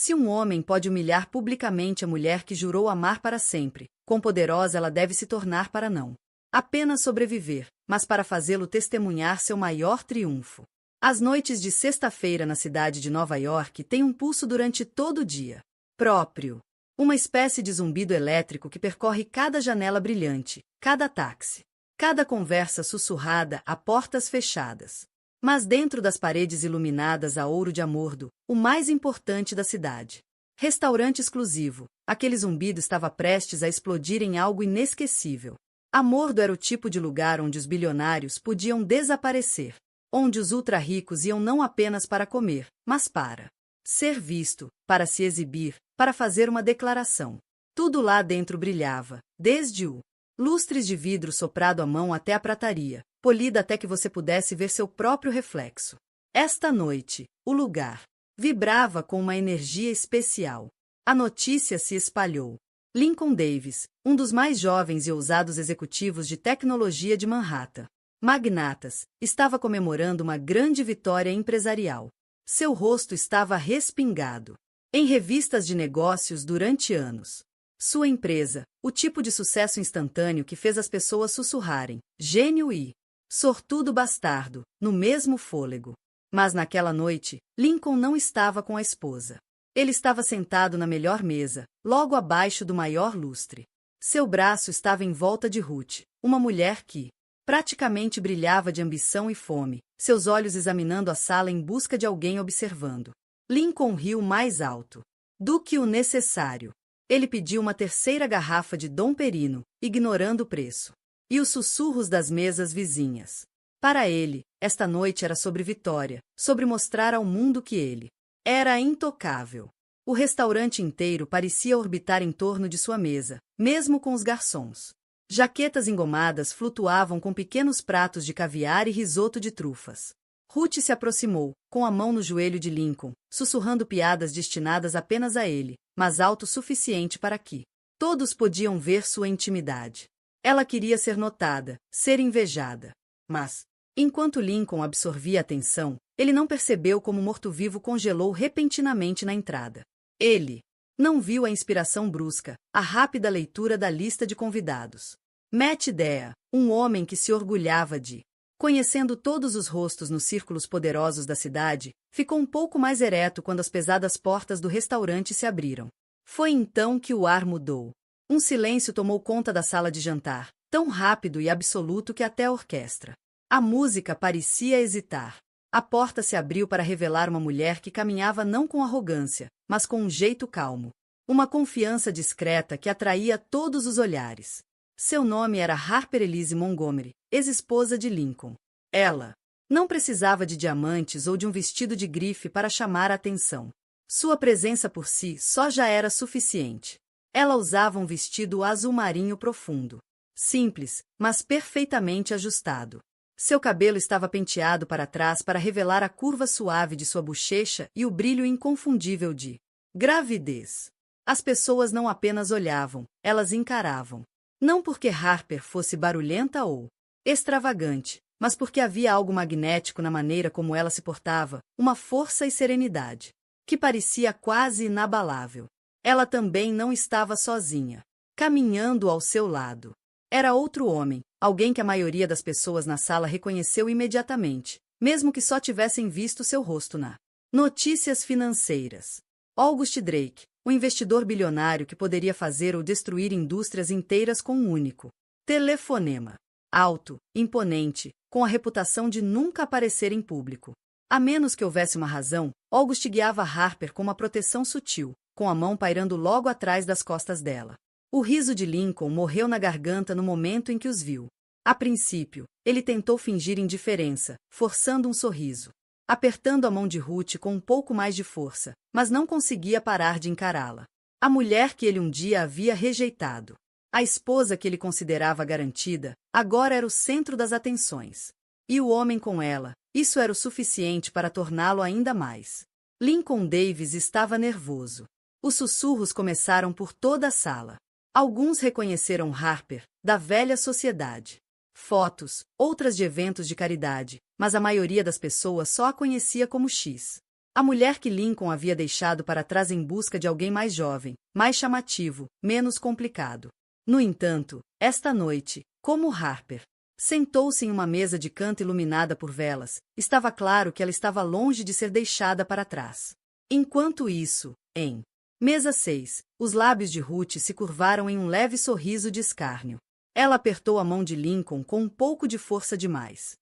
Se um homem pode humilhar publicamente a mulher que jurou amar para sempre, quão poderosa ela deve se tornar para não apenas sobreviver, mas para fazê-lo testemunhar seu maior triunfo. As noites de sexta-feira na cidade de Nova York têm um pulso durante todo o dia próprio. Uma espécie de zumbido elétrico que percorre cada janela brilhante, cada táxi, cada conversa sussurrada a portas fechadas. Mas dentro das paredes iluminadas a ouro de amordo, o mais importante da cidade. Restaurante exclusivo, aquele zumbido estava prestes a explodir em algo inesquecível. Amordo era o tipo de lugar onde os bilionários podiam desaparecer, onde os ultra-ricos iam não apenas para comer, mas para ser visto, para se exibir, para fazer uma declaração. Tudo lá dentro brilhava, desde o lustres de vidro soprado à mão até a prataria, polida até que você pudesse ver seu próprio reflexo. Esta noite, o lugar vibrava com uma energia especial. A notícia se espalhou. Lincoln Davis, um dos mais jovens e ousados executivos de tecnologia de Manhattan, magnatas, estava comemorando uma grande vitória empresarial. Seu rosto estava respingado em revistas de negócios durante anos. Sua empresa, o tipo de sucesso instantâneo que fez as pessoas sussurrarem, gênio e sortudo bastardo, no mesmo fôlego. Mas naquela noite, Lincoln não estava com a esposa. Ele estava sentado na melhor mesa, logo abaixo do maior lustre. Seu braço estava em volta de Ruth, uma mulher que praticamente brilhava de ambição e fome, seus olhos examinando a sala em busca de alguém observando. Lincoln riu mais alto do que o necessário. Ele pediu uma terceira garrafa de Dom Perino, ignorando o preço. E os sussurros das mesas vizinhas. Para ele, esta noite era sobre vitória, sobre mostrar ao mundo que ele era intocável. O restaurante inteiro parecia orbitar em torno de sua mesa, mesmo com os garçons. Jaquetas engomadas flutuavam com pequenos pratos de caviar e risoto de trufas. Ruth se aproximou, com a mão no joelho de Lincoln, sussurrando piadas destinadas apenas a ele, mas alto o suficiente para que todos podiam ver sua intimidade. Ela queria ser notada, ser invejada. Mas, enquanto Lincoln absorvia a atenção, ele não percebeu como o morto-vivo congelou repentinamente na entrada. Ele não viu a inspiração brusca, a rápida leitura da lista de convidados. Matt Dea, um homem que se orgulhava de conhecendo todos os rostos nos círculos poderosos da cidade, ficou um pouco mais ereto quando as pesadas portas do restaurante se abriram. Foi então que o ar mudou. Um silêncio tomou conta da sala de jantar, tão rápido e absoluto que até a orquestra. A música parecia hesitar. A porta se abriu para revelar uma mulher que caminhava não com arrogância, mas com um jeito calmo. Uma confiança discreta que atraía todos os olhares. Seu nome era Harper Elise Montgomery, ex-esposa de Lincoln. Ela não precisava de diamantes ou de um vestido de grife para chamar a atenção. Sua presença por si só já era suficiente. Ela usava um vestido azul marinho profundo. Simples, mas perfeitamente ajustado. Seu cabelo estava penteado para trás para revelar a curva suave de sua bochecha e o brilho inconfundível de gravidez. As pessoas não apenas olhavam, elas encaravam. Não porque Harper fosse barulhenta ou extravagante, mas porque havia algo magnético na maneira como ela se portava, uma força e serenidade, que parecia quase inabalável. Ela também não estava sozinha, caminhando ao seu lado. Era outro homem, alguém que a maioria das pessoas na sala reconheceu imediatamente, mesmo que só tivessem visto seu rosto na notícias financeiras. August Drake, o investidor bilionário que poderia fazer ou destruir indústrias inteiras com um único telefonema. Alto, imponente, com a reputação de nunca aparecer em público. A menos que houvesse uma razão, August guiava Harper com uma proteção sutil, com a mão pairando logo atrás das costas dela. O riso de Lincoln morreu na garganta no momento em que os viu. A princípio, ele tentou fingir indiferença, forçando um sorriso, apertando a mão de Ruth com um pouco mais de força, mas não conseguia parar de encará-la. A mulher que ele um dia havia rejeitado. A esposa que ele considerava garantida, agora era o centro das atenções. E o homem com ela, isso era o suficiente para torná-lo ainda mais. Lincoln Davis estava nervoso. Os sussurros começaram por toda a sala. Alguns reconheceram Harper, da velha sociedade. Fotos, outras de eventos de caridade, mas a maioria das pessoas só a conhecia como X. A mulher que Lincoln havia deixado para trás em busca de alguém mais jovem, mais chamativo, menos complicado. No entanto, esta noite, como Harper sentou-se em uma mesa de canto iluminada por velas, estava claro que ela estava longe de ser deixada para trás. Enquanto isso, em mesa 6, os lábios de Ruth se curvaram em um leve sorriso de escárnio. Ela apertou a mão de Lincoln com um pouco de força demais.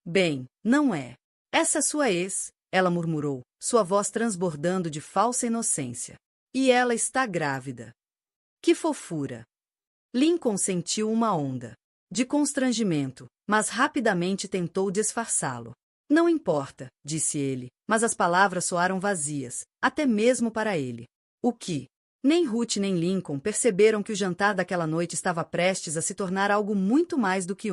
Bem, não é. Essa é sua ex, ela murmurou, sua voz transbordando de falsa inocência. E ela está grávida. Que fofura! Lincoln sentiu uma onda de constrangimento, mas rapidamente tentou disfarçá-lo. Não importa, disse ele, mas as palavras soaram vazias, até mesmo para ele. O que? Nem Ruth nem Lincoln perceberam que o jantar daquela noite estava prestes a se tornar algo muito mais do que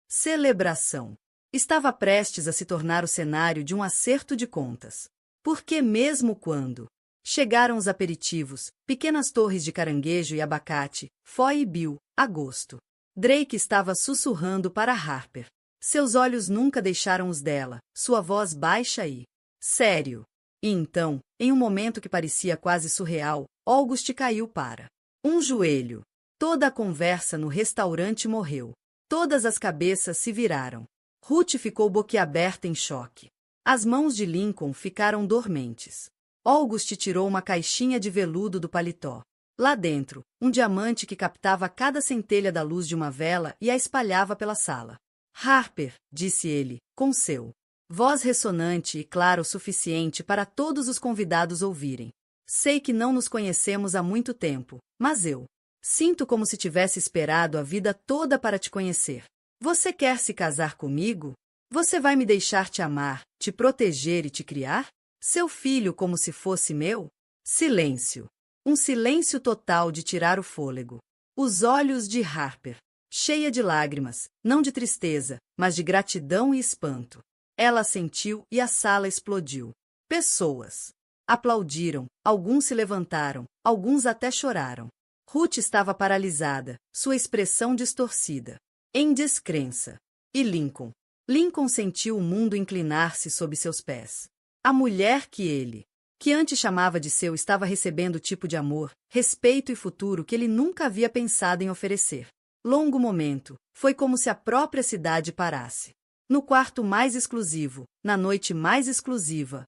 celebração. Estava prestes a se tornar o cenário de um acerto de contas. Porque mesmo quando chegaram os aperitivos, pequenas torres de caranguejo e abacate, Foy e Bill, agosto. Drake estava sussurrando para Harper. Seus olhos nunca deixaram os dela, sua voz baixa e sério. E então, em um momento que parecia quase surreal, August caiu para um joelho. Toda a conversa no restaurante morreu. Todas as cabeças se viraram. Ruth ficou boquiaberta em choque. As mãos de Lincoln ficaram dormentes. August tirou uma caixinha de veludo do paletó. Lá dentro, um diamante que captava cada centelha da luz de uma vela e a espalhava pela sala. Harper, disse ele, com seu voz ressonante e clara o suficiente para todos os convidados ouvirem. Sei que não nos conhecemos há muito tempo, mas eu sinto como se tivesse esperado a vida toda para te conhecer. Você quer se casar comigo? Você vai me deixar te amar, te proteger e te criar? Seu filho como se fosse meu? Silêncio. Um silêncio total de tirar o fôlego. Os olhos de Harper, cheia de lágrimas, não de tristeza, mas de gratidão e espanto. Ela sentiu e a sala explodiu. Pessoas aplaudiram, alguns se levantaram, alguns até choraram. Ruth estava paralisada, sua expressão distorcida, em descrença. E Lincoln? Lincoln sentiu o mundo inclinar-se sob seus pés. A mulher que antes chamava de seu, estava recebendo o tipo de amor, respeito e futuro que ele nunca havia pensado em oferecer. Longo momento, foi como se a própria cidade parasse. No quarto mais exclusivo, na noite mais exclusiva,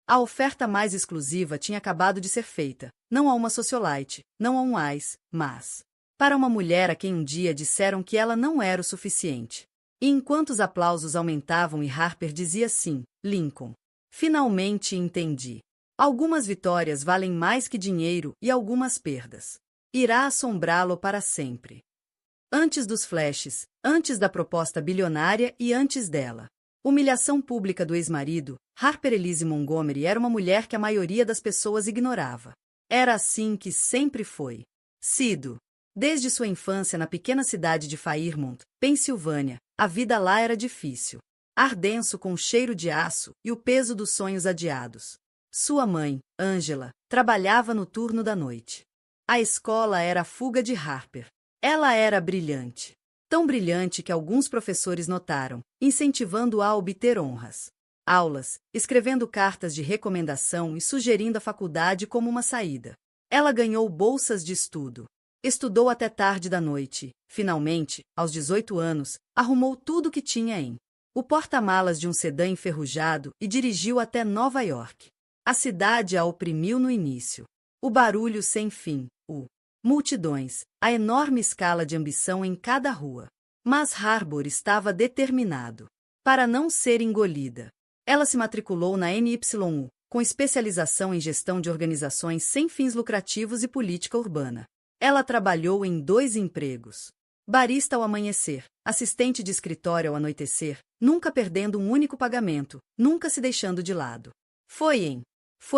a oferta mais exclusiva tinha acabado de ser feita, não a uma socialite, não a um ice, mas para uma mulher a quem um dia disseram que ela não era o suficiente. E enquanto os aplausos aumentavam e Harper dizia sim, Lincoln, finalmente entendi. Algumas vitórias valem mais que dinheiro e algumas perdas. Irá assombrá-lo para sempre. Antes dos flashes, antes da proposta bilionária e antes dela. Humilhação pública do ex-marido, Harper Elise Montgomery era uma mulher que a maioria das pessoas ignorava. Era assim que sempre foi sido. Desde sua infância na pequena cidade de Fairmont, Pensilvânia, a vida lá era difícil. Ar denso com cheiro de aço e o peso dos sonhos adiados. Sua mãe, Angela, trabalhava no turno da noite. A escola era a fuga de Harper. Ela era brilhante. Tão brilhante que alguns professores notaram, incentivando-a a obter honras. Aulas, escrevendo cartas de recomendação e sugerindo a faculdade como uma saída. Ela ganhou bolsas de estudo. Estudou até tarde da noite. Finalmente, aos 18 anos, arrumou tudo o que tinha o porta-malas de um sedã enferrujado e dirigiu até Nova York. A cidade a oprimiu no início. O barulho sem fim, multidões, a enorme escala de ambição em cada rua. Mas Harper estava determinado para não ser engolida. Ela se matriculou na NYU, com especialização em gestão de organizações sem fins lucrativos e política urbana. Ela trabalhou em 2 empregos. Barista ao amanhecer, assistente de escritório ao anoitecer, nunca perdendo um único pagamento, nunca se deixando de lado. Foi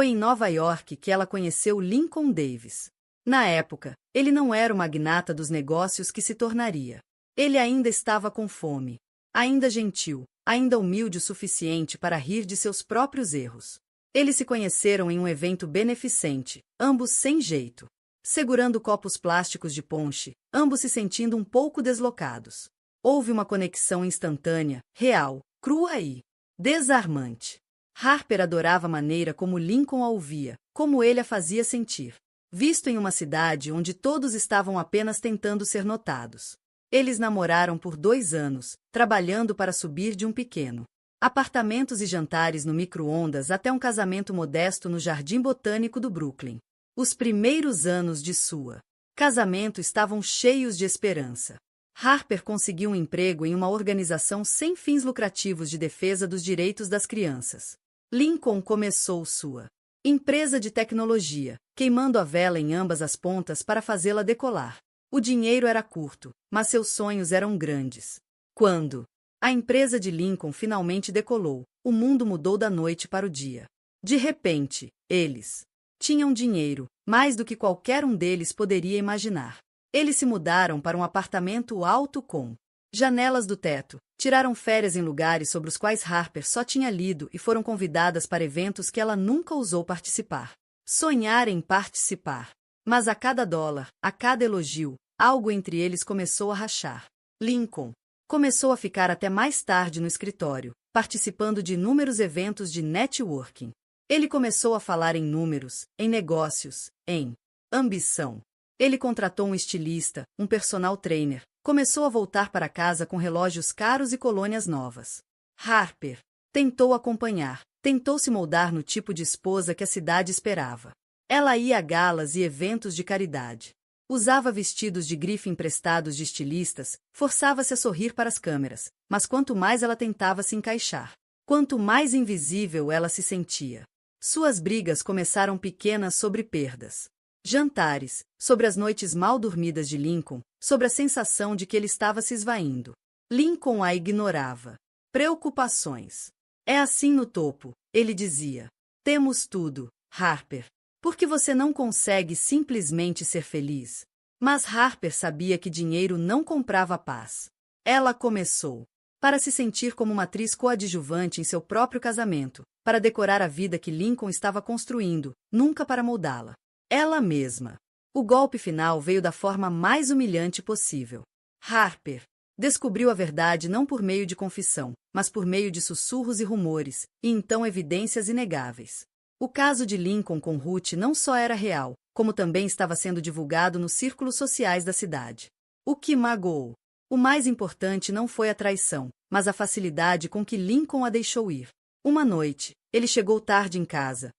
em Nova York que ela conheceu Lincoln Davis. Na época, ele não era o magnata dos negócios que se tornaria. Ele ainda estava com fome. Ainda gentil, ainda humilde o suficiente para rir de seus próprios erros. Eles se conheceram em um evento beneficente, ambos sem jeito. Segurando copos plásticos de ponche, ambos se sentindo um pouco deslocados. Houve uma conexão instantânea, real, crua e desarmante. Harper adorava a maneira como Lincoln a ouvia, como ele a fazia sentir. Visto em uma cidade onde todos estavam apenas tentando ser notados. Eles namoraram por 2 anos, trabalhando para subir de um pequeno apartamentos e jantares no micro-ondas até um casamento modesto no Jardim Botânico do Brooklyn. Os primeiros anos de sua casamento estavam cheios de esperança. Harper conseguiu um emprego em uma organização sem fins lucrativos de defesa dos direitos das crianças. Lincoln começou sua empresa de tecnologia, queimando a vela em ambas as pontas para fazê-la decolar. O dinheiro era curto, mas seus sonhos eram grandes. Quando a empresa de Lincoln finalmente decolou, o mundo mudou da noite para o dia. De repente, eles tinham dinheiro, mais do que qualquer um deles poderia imaginar. Eles se mudaram para um apartamento alto com janelas do teto, tiraram férias em lugares sobre os quais Harper só tinha lido e foram convidadas para eventos que ela nunca ousou participar. Sonhar em participar. Mas a cada dólar, a cada elogio, algo entre eles começou a rachar. Lincoln começou a ficar até mais tarde no escritório, participando de inúmeros eventos de networking. Ele começou a falar em números, em negócios, em ambição. Ele contratou um estilista, um personal trainer, começou a voltar para casa com relógios caros e colônias novas. Harper tentou acompanhar, tentou se moldar no tipo de esposa que a cidade esperava. Ela ia a galas e eventos de caridade. Usava vestidos de grife emprestados de estilistas, forçava-se a sorrir para as câmeras, mas quanto mais ela tentava se encaixar, quanto mais invisível ela se sentia. Suas brigas começaram pequenas sobre perdas. Jantares, sobre as noites mal dormidas de Lincoln, sobre a sensação de que ele estava se esvaindo. Lincoln a ignorava. Preocupações. É assim no topo, ele dizia. Temos tudo, Harper. Por que você não consegue simplesmente ser feliz? Mas Harper sabia que dinheiro não comprava paz. Ela começou para se sentir como uma atriz coadjuvante em seu próprio casamento, para decorar a vida que Lincoln estava construindo, nunca para moldá-la. Ela mesma. O golpe final veio da forma mais humilhante possível. Harper descobriu a verdade não por meio de confissão, mas por meio de sussurros e rumores, e então evidências inegáveis. O caso de Lincoln com Ruth não só era real, como também estava sendo divulgado nos círculos sociais da cidade. O que magoou. O mais importante não foi a traição, mas a facilidade com que Lincoln a deixou ir. Uma noite, ele chegou tarde em casa,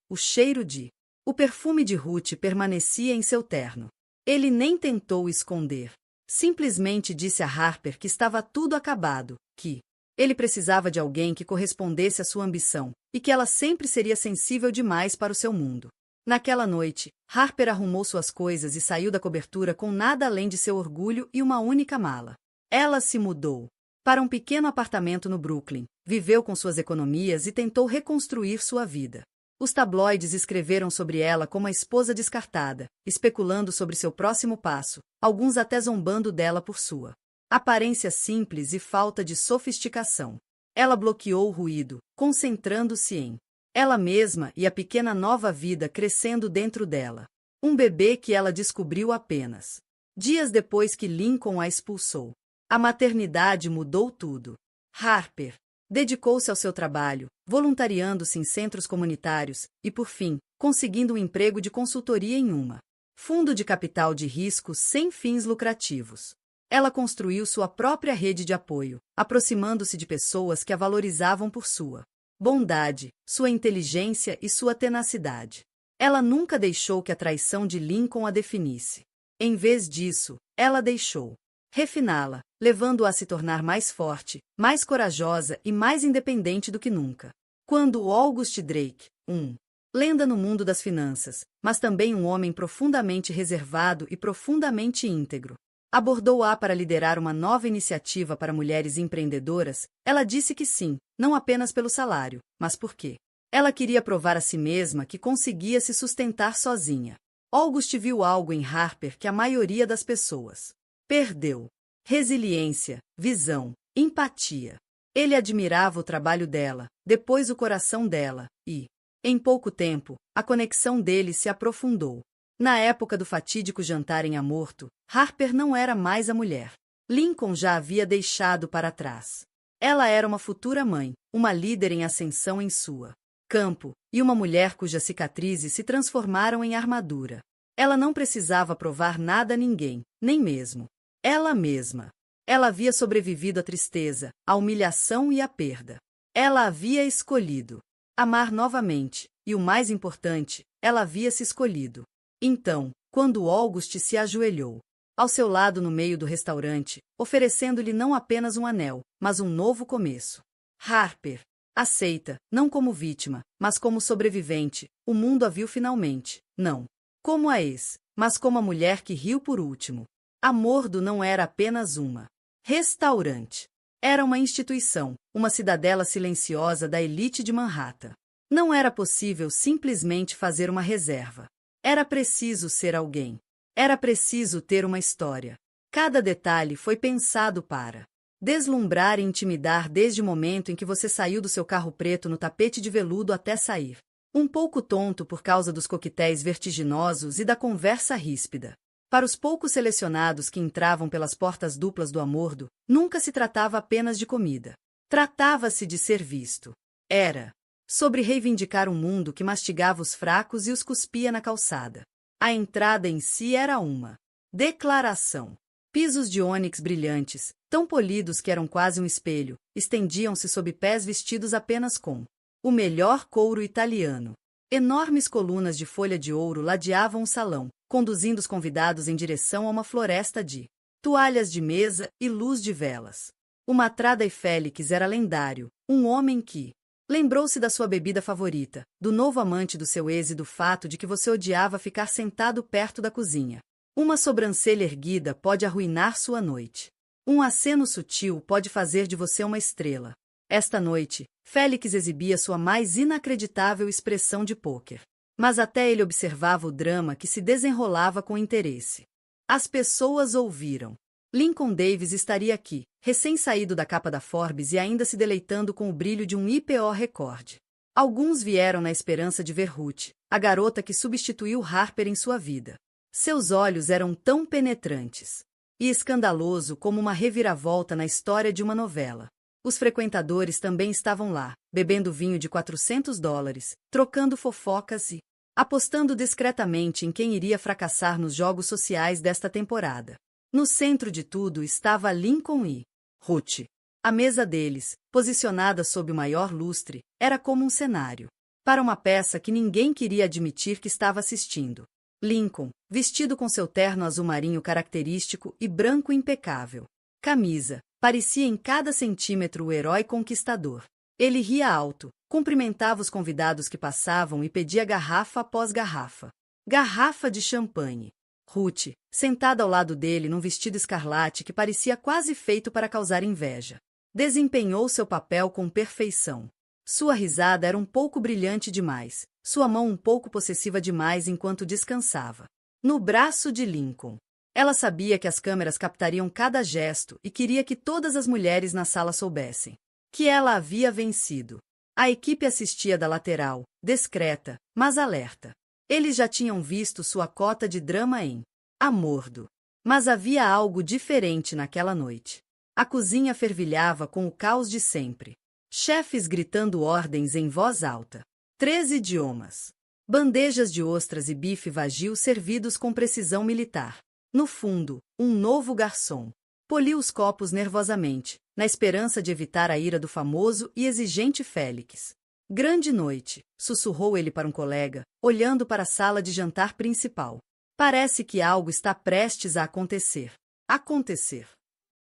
o perfume de Ruth permanecia em seu terno. Ele nem tentou esconder. Simplesmente disse a Harper que estava tudo acabado, que ele precisava de alguém que correspondesse à sua ambição, e que ela sempre seria sensível demais para o seu mundo. Naquela noite, Harper arrumou suas coisas e saiu da cobertura com nada além de seu orgulho e uma única mala. Ela se mudou para um pequeno apartamento no Brooklyn, viveu com suas economias e tentou reconstruir sua vida. Os tabloides escreveram sobre ela como a esposa descartada, especulando sobre seu próximo passo, alguns até zombando dela por sua aparência simples e falta de sofisticação. Ela bloqueou o ruído, concentrando-se em ela mesma e a pequena nova vida crescendo dentro dela. Um bebê que ela descobriu apenas dias depois que Lincoln a expulsou. A maternidade mudou tudo. Harper dedicou-se ao seu trabalho, voluntariando-se em centros comunitários e, por fim, conseguindo um emprego de consultoria em uma fundo de capital de risco sem fins lucrativos. Ela construiu sua própria rede de apoio, aproximando-se de pessoas que a valorizavam por sua bondade, sua inteligência e sua tenacidade. Ela nunca deixou que a traição de Lincoln a definisse. Em vez disso, ela deixou refiná-la, levando-a a se tornar mais forte, mais corajosa e mais independente do que nunca. Quando August Drake, lenda no mundo das finanças, mas também um homem profundamente reservado e profundamente íntegro, abordou-a para liderar uma nova iniciativa para mulheres empreendedoras, ela disse que sim, não apenas pelo salário, mas porque ela queria provar a si mesma que conseguia se sustentar sozinha. August viu algo em Harper que a maioria das pessoas perdeu: resiliência, visão, empatia. Ele admirava o trabalho dela, depois o coração dela, e, em pouco tempo, a conexão deles se aprofundou. Na época do fatídico jantar em Amorto, Harper não era mais a mulher. Lincoln já havia deixado para trás. Ela era uma futura mãe, uma líder em ascensão em sua campo, e uma mulher cujas cicatrizes se transformaram em armadura. Ela não precisava provar nada a ninguém, nem mesmo ela mesma. Ela havia sobrevivido à tristeza, à humilhação e à perda. Ela havia escolhido amar novamente, e o mais importante, ela havia se escolhido. Então, quando August se ajoelhou ao seu lado no meio do restaurante, oferecendo-lhe não apenas um anel, mas um novo começo. Harper aceita, não como vítima, mas como sobrevivente, o mundo a viu finalmente, não como a ex, mas como a mulher que riu por último. A Mordo não era apenas uma restaurante. Era uma instituição, uma cidadela silenciosa da elite de Manhattan. Não era possível simplesmente fazer uma reserva. Era preciso ser alguém. Era preciso ter uma história. Cada detalhe foi pensado para deslumbrar e intimidar desde o momento em que você saiu do seu carro preto no tapete de veludo até sair. Um pouco tonto por causa dos coquetéis vertiginosos e da conversa ríspida. Para os poucos selecionados que entravam pelas portas duplas do Amordo, nunca se tratava apenas de comida. Tratava-se de ser visto. Era sobre reivindicar um mundo que mastigava os fracos e os cuspia na calçada. A entrada em si era uma declaração. Pisos de ônix brilhantes, tão polidos que eram quase um espelho, estendiam-se sob pés vestidos apenas com o melhor couro italiano. Enormes colunas de folha de ouro ladeavam o salão, conduzindo os convidados em direção a uma floresta de toalhas de mesa e luz de velas. O Matrada e Félix era lendário, um homem que lembrou-se da sua bebida favorita, do novo amante do seu ex e do fato de que você odiava ficar sentado perto da cozinha. Uma sobrancelha erguida pode arruinar sua noite. Um aceno sutil pode fazer de você uma estrela. Esta noite, Félix exibia sua mais inacreditável expressão de pôquer. Mas até ele observava o drama que se desenrolava com interesse. As pessoas ouviram. Lincoln Davis estaria aqui, recém-saído da capa da Forbes e ainda se deleitando com o brilho de um IPO recorde. Alguns vieram na esperança de ver Ruth, a garota que substituiu Harper em sua vida. Seus olhos eram tão penetrantes e escandaloso como uma reviravolta na história de uma novela. Os frequentadores também estavam lá, bebendo vinho de $400, trocando fofocas e apostando discretamente em quem iria fracassar nos jogos sociais desta temporada. No centro de tudo estava Lincoln e Ruth. A mesa deles, posicionada sob o maior lustre, era como um cenário para uma peça que ninguém queria admitir que estava assistindo. Lincoln, vestido com seu terno azul marinho característico e branco impecável. Camisa, parecia em cada centímetro o herói conquistador. Ele ria alto, cumprimentava os convidados que passavam e pedia garrafa após garrafa. Garrafa de champanhe. Ruth, sentada ao lado dele num vestido escarlate que parecia quase feito para causar inveja, desempenhou seu papel com perfeição. Sua risada era um pouco brilhante demais, sua mão um pouco possessiva demais enquanto descansava no braço de Lincoln. Ela sabia que as câmeras captariam cada gesto e queria que todas as mulheres na sala soubessem que ela havia vencido. A equipe assistia da lateral, discreta, mas alerta. Eles já tinham visto sua cota de drama em Amordo. Mas havia algo diferente naquela noite. A cozinha fervilhava com o caos de sempre. Chefes gritando ordens em voz alta. 13 idiomas. Bandejas de ostras e bife vagio servidos com precisão militar. No fundo, um novo garçom poliu os copos nervosamente, na esperança de evitar a ira do famoso e exigente Félix. Grande noite, sussurrou ele para um colega, olhando para a sala de jantar principal. Parece que algo está prestes a acontecer. Acontecer.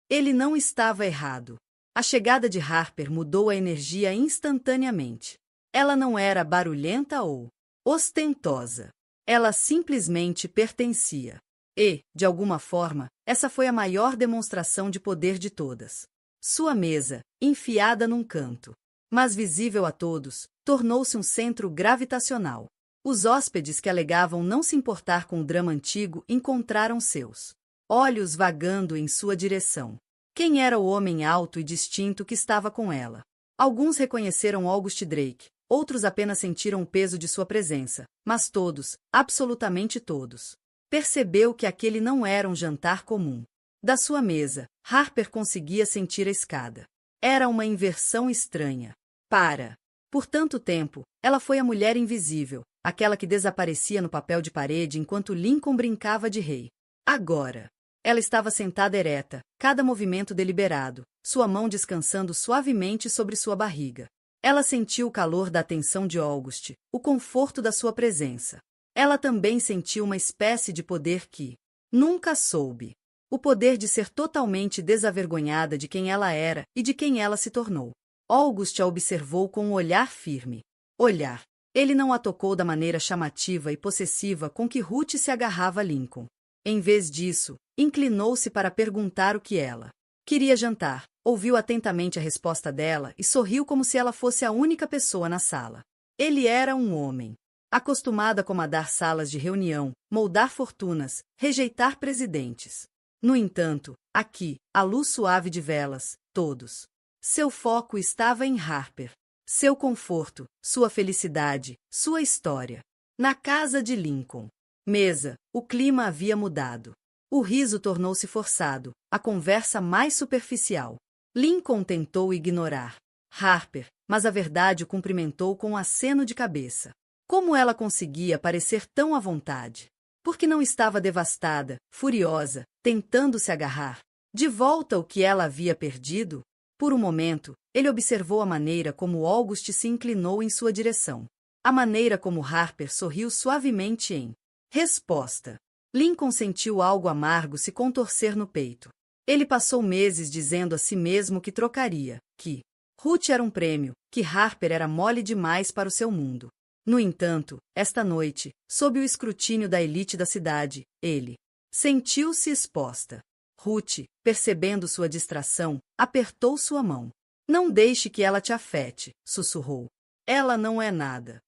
Ele não estava errado. A chegada de Harper mudou a energia instantaneamente. Ela não era barulhenta ou ostentosa. Ela simplesmente pertencia. E, de alguma forma, essa foi a maior demonstração de poder de todas. Sua mesa, enfiada num canto, mas visível a todos, tornou-se um centro gravitacional. Os hóspedes que alegavam não se importar com o drama antigo encontraram seus olhos vagando em sua direção. Quem era o homem alto e distinto que estava com ela? Alguns reconheceram August Drake, outros apenas sentiram o peso de sua presença, mas todos, absolutamente todos, percebeu que aquele não era um jantar comum. Da sua mesa, Harper conseguia sentir a escada. Era uma inversão estranha. Para Por tanto tempo, ela foi a mulher invisível, aquela que desaparecia no papel de parede enquanto Lincoln brincava de rei. Agora, ela estava sentada ereta, cada movimento deliberado, sua mão descansando suavemente sobre sua barriga. Ela sentiu o calor da atenção de August, o conforto da sua presença. Ela também sentiu uma espécie de poder que nunca soube. O poder de ser totalmente desavergonhada de quem ela era e de quem ela se tornou. August a observou com um olhar firme. Olhar. Ele não a tocou da maneira chamativa e possessiva com que Ruth se agarrava a Lincoln. Em vez disso, inclinou-se para perguntar o que ela queria jantar, ouviu atentamente a resposta dela e sorriu como se ela fosse a única pessoa na sala. Ele era um homem, acostumado a comandar salas de reunião, moldar fortunas, rejeitar presidentes. No entanto, aqui, à luz suave de velas, todos. Seu foco estava em Harper. Seu conforto, sua felicidade, sua história. Na casa de Lincoln. Mesa, o clima havia mudado. O riso tornou-se forçado, a conversa mais superficial. Lincoln tentou ignorar Harper, mas a verdade o cumprimentou com um aceno de cabeça. Como ela conseguia parecer tão à vontade? Porque não estava devastada, furiosa, tentando se agarrar de volta o que ela havia perdido? Por um momento, ele observou a maneira como August se inclinou em sua direção. A maneira como Harper sorriu suavemente em resposta. Lincoln sentiu algo amargo se contorcer no peito. Ele passou meses dizendo a si mesmo que trocaria, que Ruth era um prêmio, que Harper era mole demais para o seu mundo. No entanto, esta noite, sob o escrutínio da elite da cidade, ele sentiu-se exposta. Ruth, percebendo sua distração, apertou sua mão. Não deixe que ela te afete, sussurrou. Ela não é nada.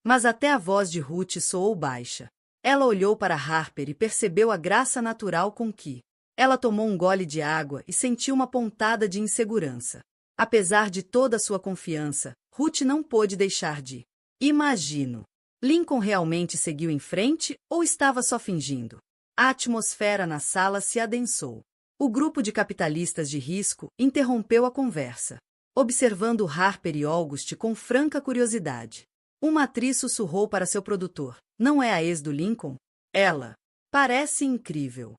Mas até a voz de Ruth soou baixa. Ela olhou para Harper e percebeu a graça natural com que ela tomou um gole de água e sentiu uma pontada de insegurança. Apesar de toda a sua confiança, Ruth não pôde deixar de imagino. Lincoln realmente seguiu em frente ou estava só fingindo? A atmosfera na sala se adensou. O grupo de capitalistas de risco interrompeu a conversa, observando Harper e August com franca curiosidade. Uma atriz sussurrou para seu produtor: "Não é a ex do Lincoln? Ela parece incrível."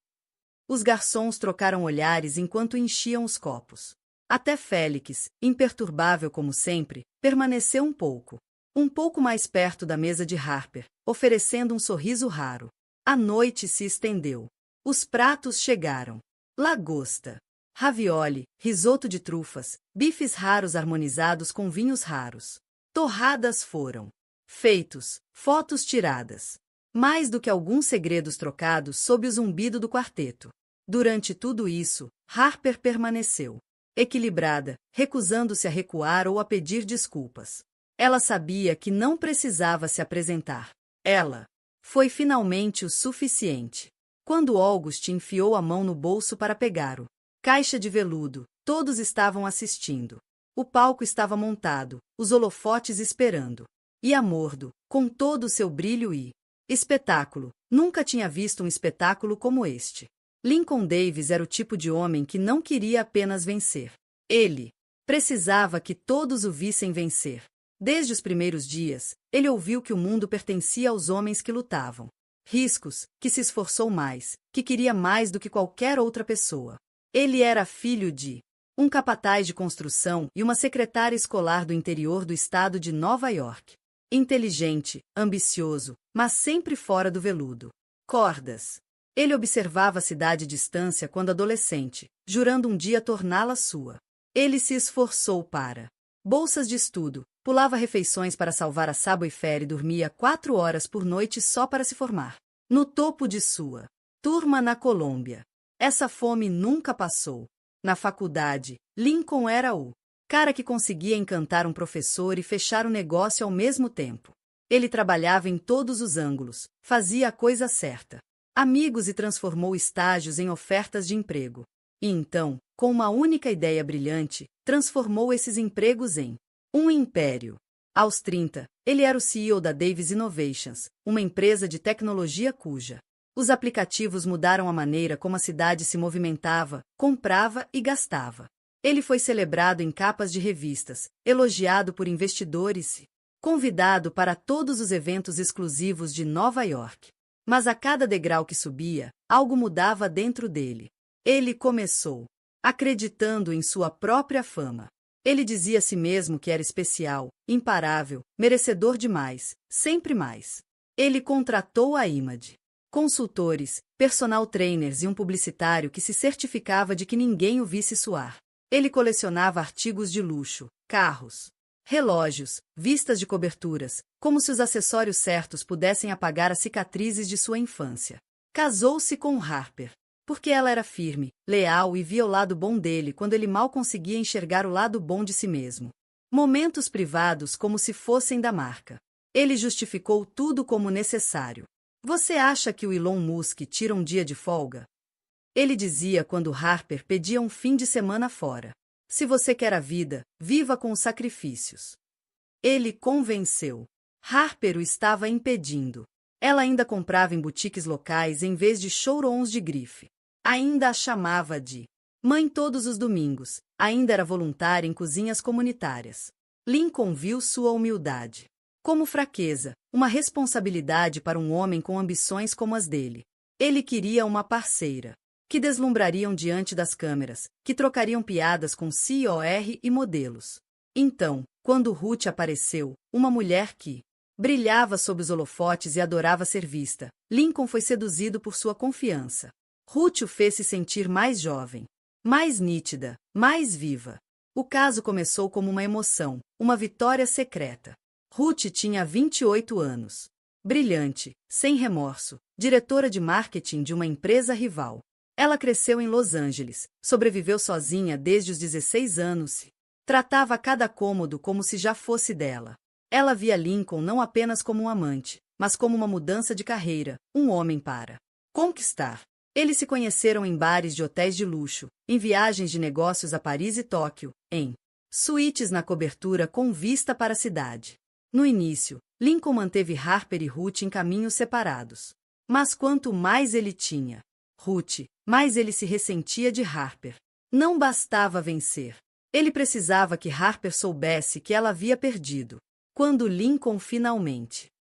Os garçons trocaram olhares enquanto enchiam os copos. Até Félix, imperturbável como sempre, permaneceu um pouco mais perto da mesa de Harper, oferecendo um sorriso raro. A noite se estendeu. Os pratos chegaram. Lagosta, ravioli, risoto de trufas, bifes raros harmonizados com vinhos raros. Torradas foram feitos, fotos tiradas. Mais do que alguns segredos trocados sob o zumbido do quarteto. Durante tudo isso, Harper permaneceu equilibrada, recusando-se a recuar ou a pedir desculpas. Ela sabia que não precisava se apresentar. Ela foi finalmente o suficiente. Quando August enfiou a mão no bolso para pegar o caixa de veludo, todos estavam assistindo. O palco estava montado, os holofotes esperando. E a Mordo, com todo o seu brilho e espetáculo, nunca tinha visto um espetáculo como este. Lincoln Davis era o tipo de homem que não queria apenas vencer. Ele precisava que todos o vissem vencer. Desde os primeiros dias, ele ouviu que o mundo pertencia aos homens que lutavam. Riscos, que se esforçou mais, que queria mais do que qualquer outra pessoa. Ele era filho de um capataz de construção e uma secretária escolar do interior do estado de Nova York. Inteligente, ambicioso, mas sempre fora do veludo. Cordas. Ele observava a cidade à distância quando adolescente, jurando um dia torná-la sua. Ele se esforçou para bolsas de estudo, pulava refeições para salvar a Subway Fare e dormia 4 horas por noite só para se formar. No topo de sua turma na Colômbia. Essa fome nunca passou. Na faculdade, Lincoln era o cara que conseguia encantar um professor e fechar o negócio ao mesmo tempo. Ele trabalhava em todos os ângulos, fazia a coisa certa. Amigos e transformou estágios em ofertas de emprego. E então, com uma única ideia brilhante, transformou esses empregos em um império. Aos 30, ele era o CEO da Davis Innovations, uma empresa de tecnologia cuja os aplicativos mudaram a maneira como a cidade se movimentava, comprava e gastava. Ele foi celebrado em capas de revistas, elogiado por investidores e convidado para todos os eventos exclusivos de Nova York. Mas a cada degrau que subia, algo mudava dentro dele. Ele começou acreditando em sua própria fama. Ele dizia a si mesmo que era especial, imparável, merecedor de mais, sempre mais. Ele contratou a Image, consultores, personal trainers e um publicitário que se certificava de que ninguém o visse suar. Ele colecionava artigos de luxo, carros, relógios, vistas de coberturas, como se os acessórios certos pudessem apagar as cicatrizes de sua infância. Casou-se com Harper, porque ela era firme, leal e via o lado bom dele quando ele mal conseguia enxergar o lado bom de si mesmo. Momentos privados como se fossem da marca. Ele justificou tudo como necessário. Você acha que o Elon Musk tira um dia de folga? Ele dizia quando Harper pedia um fim de semana fora. Se você quer a vida, viva com os sacrifícios. Ele convenceu. Harper o estava impedindo. Ela ainda comprava em boutiques locais em vez de showrooms de grife. Ainda a chamava de mãe todos os domingos. Ainda era voluntária em cozinhas comunitárias. Lincoln viu sua humildade como fraqueza, uma responsabilidade para um homem com ambições como as dele. Ele queria uma parceira que deslumbrariam diante das câmeras, que trocariam piadas com COR e modelos. Então, quando Ruth apareceu, uma mulher que brilhava sob os holofotes e adorava ser vista, Lincoln foi seduzido por sua confiança. Ruth o fez se sentir mais jovem, mais nítida, mais viva. O caso começou como uma emoção, uma vitória secreta. Ruth tinha 28 anos. Brilhante, sem remorso, diretora de marketing de uma empresa rival. Ela cresceu em Los Angeles, sobreviveu sozinha desde os 16 anos e tratava cada cômodo como se já fosse dela. Ela via Lincoln não apenas como um amante, mas como uma mudança de carreira, um homem para conquistar. Eles se conheceram em bares de hotéis de luxo, em viagens de negócios a Paris e Tóquio, em suítes na cobertura com vista para a cidade. No início, Lincoln manteve Harper e Ruth em caminhos separados. Mas quanto mais ele tinha Ruth, mais ele se ressentia de Harper. Não bastava vencer. Ele precisava que Harper soubesse que ela havia perdido. Quando Lincoln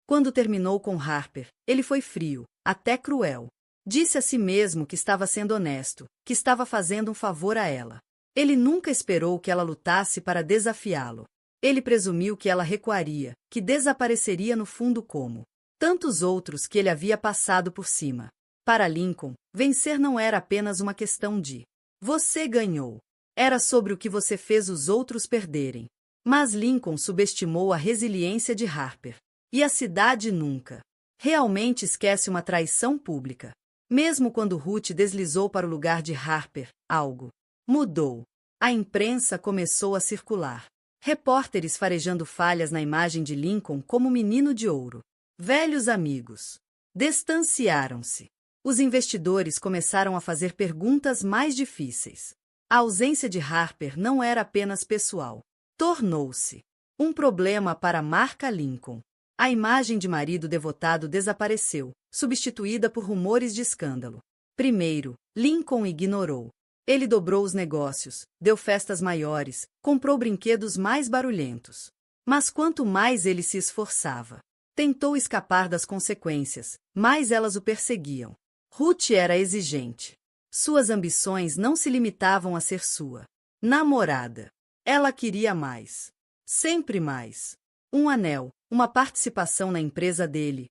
quando terminou com Harper, ele foi frio, até cruel. Disse a si mesmo que estava sendo honesto, que estava fazendo um favor a ela. Ele nunca esperou que ela lutasse para desafiá-lo. Ele presumiu que ela recuaria, que desapareceria no fundo como tantos outros que ele havia passado por cima. Para Lincoln, vencer não era apenas uma questão de você ganhou. Era sobre o que você fez os outros perderem. Mas Lincoln subestimou a resiliência de Harper. E a cidade nunca realmente esquece uma traição pública. Mesmo quando Ruth deslizou para o lugar de Harper, algo mudou. A imprensa começou a circular. Repórteres farejando falhas na imagem de Lincoln como menino de ouro. Velhos amigos distanciaram-se. Os investidores começaram a fazer perguntas mais difíceis. A ausência de Harper não era apenas pessoal. Tornou-se um problema para a marca Lincoln. A imagem de marido devotado desapareceu, substituída por rumores de escândalo. Primeiro, Lincoln ignorou. Ele dobrou os negócios, deu festas maiores, comprou brinquedos mais barulhentos. Mas quanto mais ele se esforçava, tentou escapar das consequências, mais elas o perseguiam. Ruth era exigente. Suas ambições não se limitavam a ser sua namorada. Ela queria mais. Sempre mais. Um anel, uma participação na empresa dele,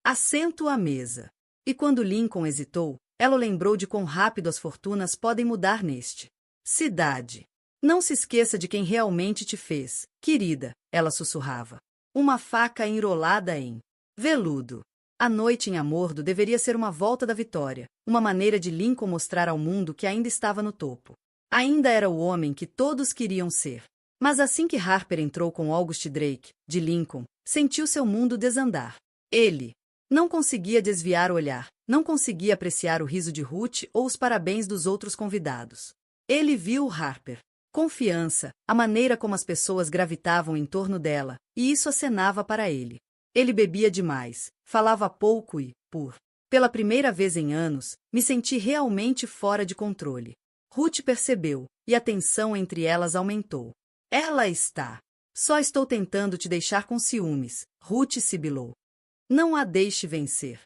assento à mesa. E quando Lincoln hesitou, ela o lembrou de quão rápido as fortunas podem mudar neste cidade. Não se esqueça de quem realmente te fez, querida, ela sussurrava. Uma faca enrolada em veludo. A noite em Amordo deveria ser uma volta da vitória, uma maneira de Lincoln mostrar ao mundo que ainda estava no topo. Ainda era o homem que todos queriam ser. Mas assim que Harper entrou com August Drake, de Lincoln, sentiu seu mundo desandar. Ele não conseguia desviar o olhar, não conseguia apreciar o riso de Ruth ou os parabéns dos outros convidados. Ele viu Harper. Confiança, a maneira como as pessoas gravitavam em torno dela, e isso acenava para ele. Ele bebia demais, falava pouco e, pela primeira vez em anos, me senti realmente fora de controle. Ruth percebeu, e a tensão entre elas aumentou. Ela está. Só estou tentando te deixar com ciúmes, Ruth sibilou. Não a deixe vencer.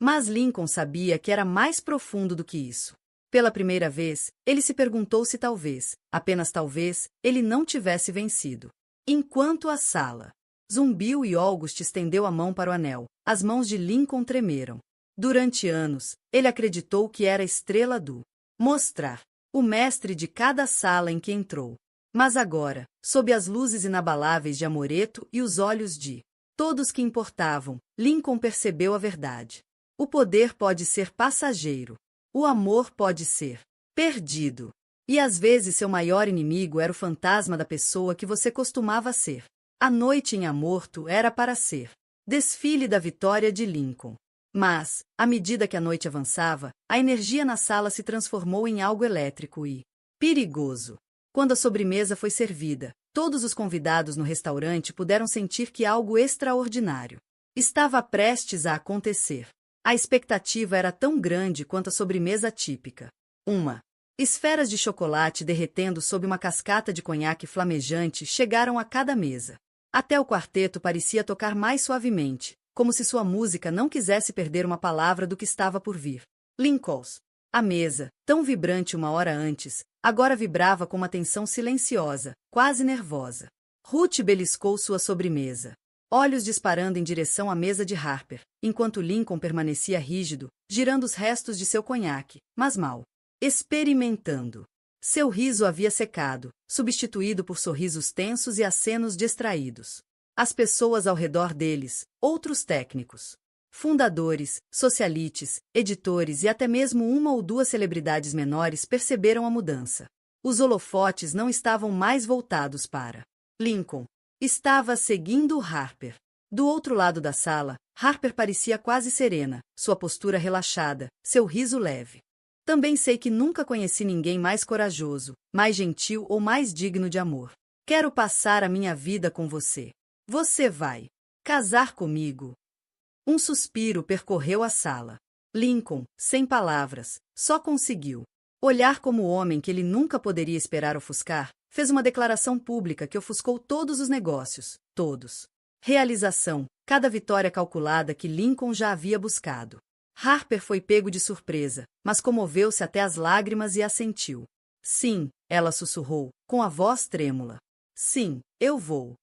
Mas Lincoln sabia que era mais profundo do que isso. Pela primeira vez, ele se perguntou se talvez, apenas talvez, ele não tivesse vencido. Enquanto a sala zumbiu e August estendeu a mão para o anel, as mãos de Lincoln tremeram. Durante anos, ele acreditou que era a estrela do mostrar, o mestre de cada sala em que entrou. Mas agora, sob as luzes inabaláveis de Amoreto e os olhos de todos que importavam, Lincoln percebeu a verdade. O poder pode ser passageiro. O amor pode ser perdido. E às vezes seu maior inimigo era o fantasma da pessoa que você costumava ser. A noite em Amorto era para ser desfile da vitória de Lincoln. Mas, à medida que a noite avançava, a energia na sala se transformou em algo elétrico e perigoso. Quando a sobremesa foi servida, todos os convidados no restaurante puderam sentir que algo extraordinário estava prestes a acontecer. A expectativa era tão grande quanto a sobremesa típica. Esferas de chocolate derretendo sob uma cascata de conhaque flamejante chegaram a cada mesa. Até o quarteto parecia tocar mais suavemente, como se sua música não quisesse perder uma palavra do que estava por vir. Lincoln's. A mesa, tão vibrante uma hora antes, agora vibrava com uma tensão silenciosa, quase nervosa. Ruth beliscou sua sobremesa, olhos disparando em direção à mesa de Harper, enquanto Lincoln permanecia rígido, girando os restos de seu conhaque, mas mal experimentando. Seu riso havia secado, substituído por sorrisos tensos e acenos distraídos. As pessoas ao redor deles, outros técnicos, fundadores, socialites, editores e até mesmo uma ou duas celebridades menores perceberam a mudança. Os holofotes não estavam mais voltados para Lincoln. Estava seguindo Harper. Do outro lado da sala, Harper parecia quase serena, sua postura relaxada, seu riso leve. Também sei que nunca conheci ninguém mais corajoso, mais gentil ou mais digno de amor. Quero passar a minha vida com você. Você vai casar comigo? Um suspiro percorreu a sala. Lincoln, sem palavras, só conseguiu olhar como o homem que ele nunca poderia esperar ofuscar, fez uma declaração pública que ofuscou todos os negócios, todos. Realização, cada vitória calculada que Lincoln já havia buscado. Harper foi pego de surpresa, mas comoveu-se até as lágrimas e assentiu. Sim, ela sussurrou, com a voz trêmula. Sim, eu vou.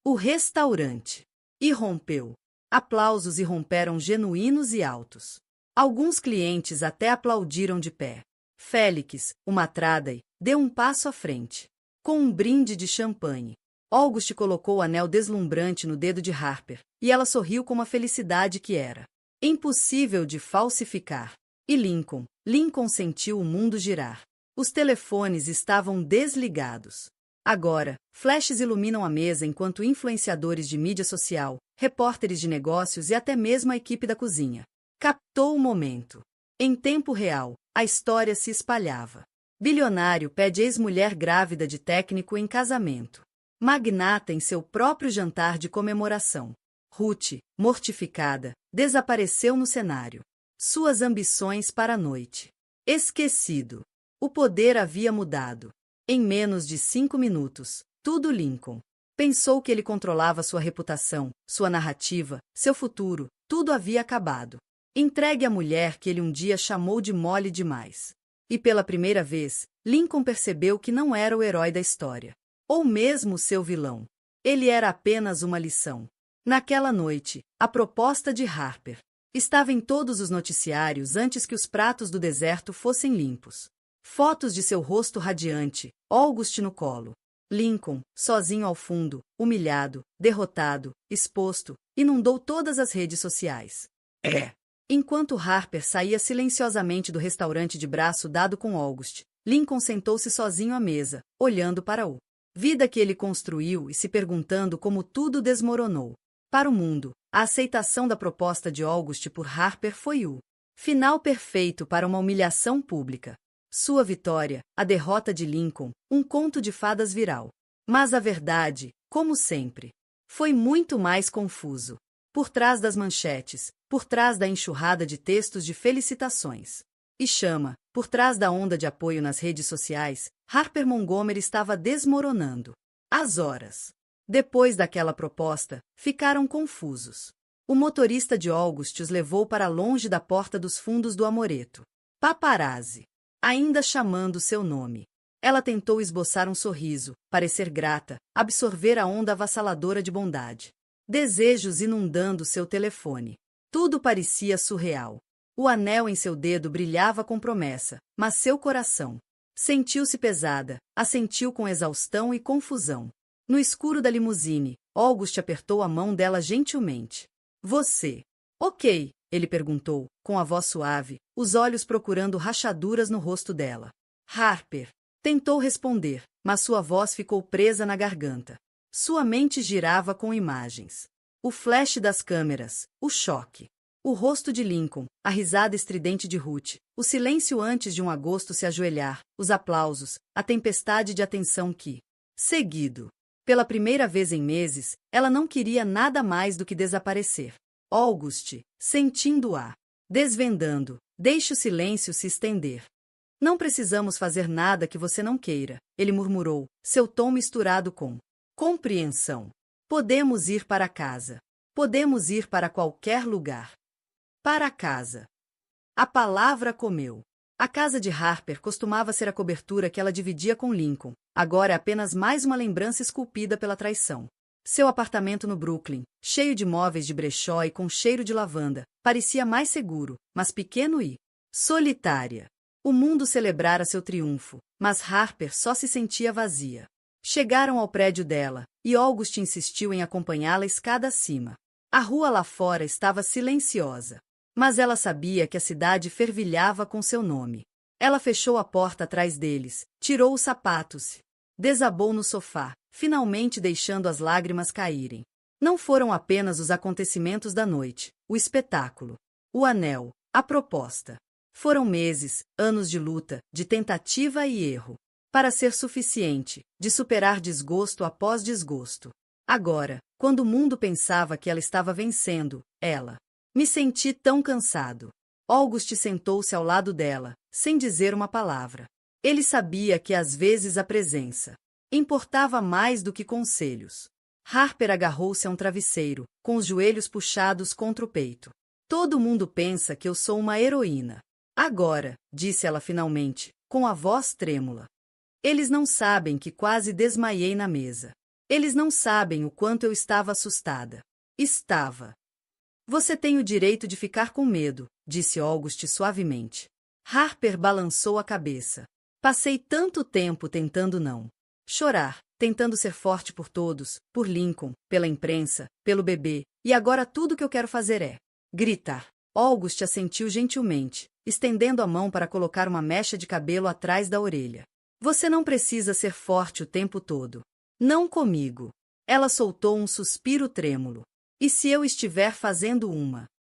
O restaurante irrompeu. Aplausos irromperam genuínos e altos. Alguns clientes até aplaudiram de pé. Félix, o Matrada, deu um passo à frente. Com um brinde de champanhe, August colocou o anel deslumbrante no dedo de Harper, e ela sorriu com uma felicidade que era impossível de falsificar. E Lincoln sentiu o mundo girar. Os telefones estavam desligados. Agora, flashes iluminam a mesa enquanto influenciadores de mídia social, repórteres de negócios e até mesmo a equipe da cozinha captou o momento. Em tempo real, a história se espalhava. Bilionário pede ex-mulher grávida de técnico em casamento. Magnata em seu próprio jantar de comemoração. Ruth, mortificada, desapareceu no cenário. Suas ambições para a noite. Esquecido. O poder havia mudado. Em menos de 5 minutos, tudo Lincoln. Pensou que ele controlava sua reputação, sua narrativa, seu futuro, tudo havia acabado. Entregue à mulher que ele um dia chamou de mole demais. E pela primeira vez, Lincoln percebeu que não era o herói da história. Ou mesmo seu vilão. Ele era apenas uma lição. Naquela noite, a proposta de Harper estava em todos os noticiários antes que os pratos do deserto fossem limpos. Fotos de seu rosto radiante, August no colo. Lincoln, sozinho ao fundo, humilhado, derrotado, exposto, inundou todas as redes sociais. Enquanto Harper saía silenciosamente do restaurante de braço dado com August, Lincoln sentou-se sozinho à mesa, olhando para o vida que ele construiu e se perguntando como tudo desmoronou. Para o mundo, a aceitação da proposta de August por Harper foi o final perfeito para uma humilhação pública. Sua vitória, a derrota de Lincoln, um conto de fadas viral. Mas a verdade, como sempre, foi muito mais confuso. Por trás das manchetes, por trás da enxurrada de textos de felicitações e chama, por trás da onda de apoio nas redes sociais, Harper Montgomery estava desmoronando. As horas depois daquela proposta, ficaram confusos. O motorista de August os levou para longe da porta dos fundos do Amoreto. Paparazzi. Ainda chamando seu nome. Ela tentou esboçar um sorriso, parecer grata, absorver a onda avassaladora de bondade. Desejos inundando seu telefone. Tudo parecia surreal. O anel em seu dedo brilhava com promessa, mas seu coração sentiu-se pesada, assentiu com exaustão e confusão. No escuro da limusine, August apertou a mão dela gentilmente. Você. Ok, ele perguntou, com a voz suave, os olhos procurando rachaduras no rosto dela. Harper. Tentou responder, mas sua voz ficou presa na garganta. Sua mente girava com imagens. O flash das câmeras, o choque. O rosto de Lincoln, a risada estridente de Ruth, o silêncio antes de um agosto se ajoelhar, os aplausos, a tempestade de atenção que, seguido. Pela primeira vez em meses, ela não queria nada mais do que desaparecer. August, sentindo-a, desvendando, deixe o silêncio se estender. Não precisamos fazer nada que você não queira, ele murmurou, seu tom misturado com compreensão. Podemos ir para casa. Podemos ir para qualquer lugar. Para casa. A palavra comeu. A casa de Harper costumava ser a cobertura que ela dividia com Lincoln. Agora é apenas mais uma lembrança esculpida pela traição. Seu apartamento no Brooklyn, cheio de móveis de brechó e com cheiro de lavanda, parecia mais seguro, mas pequeno e solitária. O mundo celebrara seu triunfo, mas Harper só se sentia vazia. Chegaram ao prédio dela, e August insistiu em acompanhá-la escada acima. A rua lá fora estava silenciosa, mas ela sabia que a cidade fervilhava com seu nome. Ela fechou a porta atrás deles, tirou os sapatos, desabou no sofá, finalmente deixando as lágrimas caírem. Não foram apenas os acontecimentos da noite, o espetáculo, o anel, a proposta. Foram meses, anos de luta, de tentativa e erro, para ser suficiente, de superar desgosto após desgosto. Agora, quando o mundo pensava que ela estava vencendo, ela... Me senti tão cansado. August sentou-se ao lado dela, sem dizer uma palavra. Ele sabia que às vezes a presença importava mais do que conselhos. Harper agarrou-se a um travesseiro, com os joelhos puxados contra o peito. Todo mundo pensa que eu sou uma heroína. Agora, disse ela finalmente, com a voz trêmula. Eles não sabem que quase desmaiei na mesa. Eles não sabem o quanto eu estava assustada. Estava. Você tem o direito de ficar com medo, disse August suavemente. Harper balançou a cabeça. Passei tanto tempo tentando não chorar, tentando ser forte por todos, por Lincoln, pela imprensa, pelo bebê, e agora tudo que eu quero fazer é gritar. August assentiu gentilmente, estendendo a mão para colocar uma mecha de cabelo atrás da orelha. Você não precisa ser forte o tempo todo. Não comigo. Ela soltou um suspiro trêmulo. E se eu estiver fazendo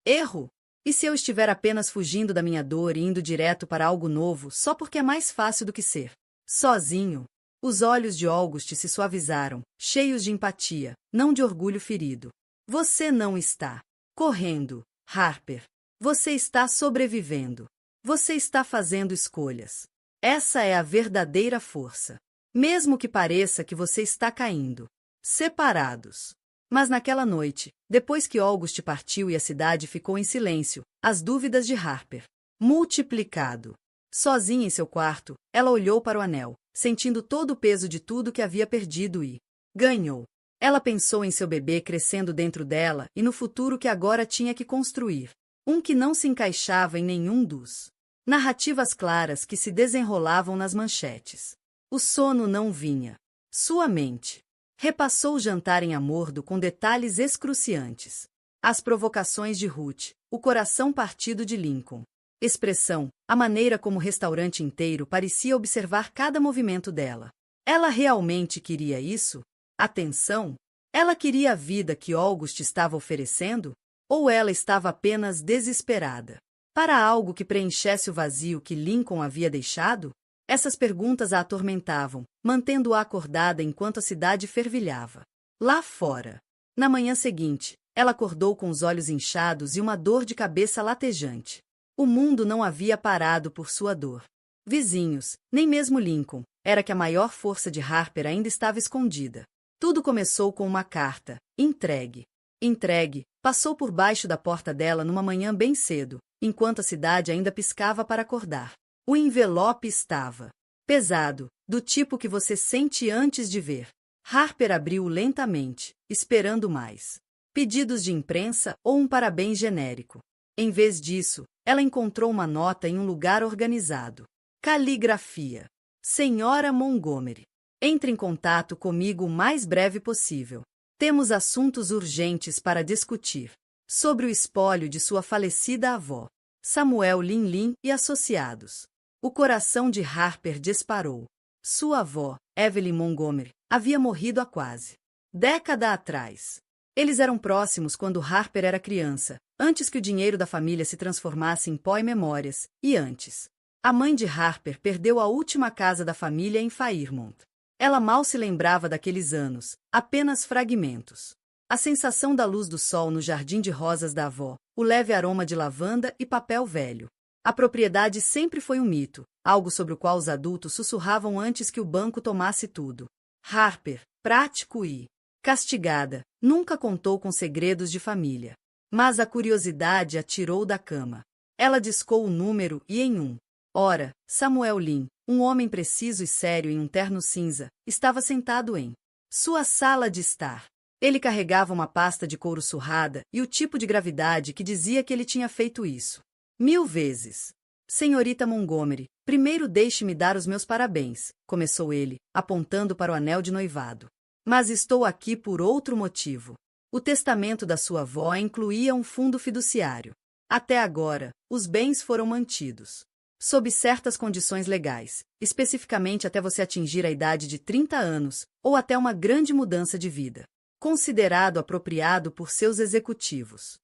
erro? E se eu estiver apenas fugindo da minha dor e indo direto para algo novo só porque é mais fácil do que ser sozinho? Os olhos de August se suavizaram, cheios de empatia, não de orgulho ferido. Você não está correndo, Harper. Você está sobrevivendo. Você está fazendo escolhas. Essa é a verdadeira força. Mesmo que pareça que você está caindo. Separados. Mas naquela noite, depois que August partiu e a cidade ficou em silêncio, as dúvidas de Harper multiplicado. Sozinha em seu quarto, ela olhou para o anel, sentindo todo o peso de tudo que havia perdido e ganhou. Ela pensou em seu bebê crescendo dentro dela e no futuro que agora tinha que construir. Um que não se encaixava em nenhum dos narrativas claras que se desenrolavam nas manchetes. O sono não vinha. Sua mente repassou o jantar em Amordo com detalhes excruciantes. As provocações de Ruth, o coração partido de Lincoln. Expressão, a maneira como o restaurante inteiro parecia observar cada movimento dela. Ela realmente queria isso? Atenção? Ela queria a vida que August estava oferecendo? Ou ela estava apenas desesperada para algo que preenchesse o vazio que Lincoln havia deixado? Essas perguntas a atormentavam, mantendo-a acordada enquanto a cidade fervilhava. Lá fora. Na manhã seguinte, ela acordou com os olhos inchados e uma dor de cabeça latejante. O mundo não havia parado por sua dor. Vizinhos, nem mesmo Lincoln, era que a maior força de Harper ainda estava escondida. Tudo começou com uma carta, entregue. Entregue, passou por baixo da porta dela numa manhã bem cedo, enquanto a cidade ainda piscava para acordar. O envelope estava pesado, do tipo que você sente antes de ver. Harper abriu-o lentamente, esperando mais. Pedidos de imprensa ou um parabéns genérico. Em vez disso, ela encontrou uma nota em um lugar organizado. Caligrafia. Senhora Montgomery, entre em contato comigo o mais breve possível. Temos assuntos urgentes para discutir. Sobre o espólio de sua falecida avó, Samuel Linlin e associados. O coração de Harper disparou. Sua avó, Evelyn Montgomery, havia morrido há quase década atrás. Eles eram próximos quando Harper era criança, antes que o dinheiro da família se transformasse em pó e memórias, e antes. A mãe de Harper perdeu a última casa da família em Fairmont. Ela mal se lembrava daqueles anos, apenas fragmentos. A sensação da luz do sol no jardim de rosas da avó, o leve aroma de lavanda e papel velho. A propriedade sempre foi um mito, algo sobre o qual os adultos sussurravam antes que o banco tomasse tudo. Harper, prático e castigada, nunca contou com segredos de família. Mas a curiosidade a tirou da cama. Ela discou o número e em um. Ora, Samuel Lin, um homem preciso e sério em um terno cinza, estava sentado em sua sala de estar. Ele carregava uma pasta de couro surrada e o tipo de gravidade que dizia que ele tinha feito isso 1000 vezes. Senhorita Montgomery, primeiro deixe-me dar os meus parabéns, começou ele, apontando para o anel de noivado. Mas estou aqui por outro motivo. O testamento da sua avó incluía um fundo fiduciário. Até agora, os bens foram mantidos sob certas condições legais, especificamente até você atingir a idade de 30 anos, ou até uma grande mudança de vida, considerado apropriado por seus executivos.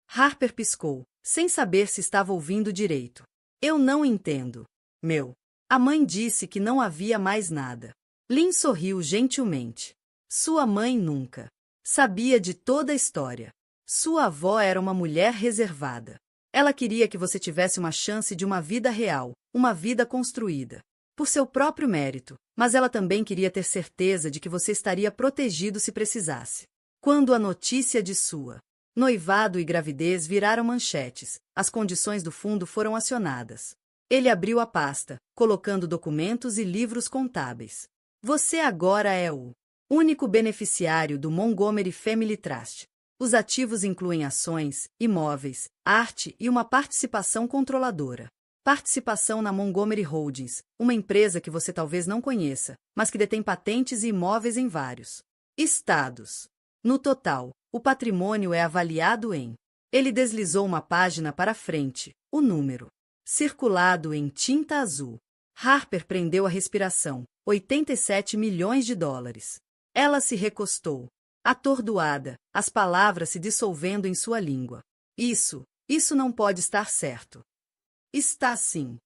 Harper piscou, sem saber se estava ouvindo direito. Eu não entendo. A mãe disse que não havia mais nada. Lin sorriu gentilmente. Sua mãe nunca sabia de toda a história. Sua avó era uma mulher reservada. Ela queria que você tivesse uma chance de uma vida real, uma vida construída, por seu próprio mérito, mas ela também queria ter certeza de que você estaria protegido se precisasse. Quando a notícia de sua noivado e gravidez viraram manchetes, as condições do fundo foram acionadas. Ele abriu a pasta, colocando documentos e livros contábeis. Você agora é o único beneficiário do Montgomery Family Trust. Os ativos incluem ações, imóveis, arte e uma participação controladora. Participação na Montgomery Holdings, uma empresa que você talvez não conheça, mas que detém patentes e imóveis em vários estados. No total, o patrimônio é avaliado em... Ele deslizou uma página para frente, o número circulado em tinta azul. Harper prendeu a respiração. 87 milhões de dólares. Ela se recostou. Atordoada, as palavras se dissolvendo em sua língua. Isso não pode estar certo. Está sim.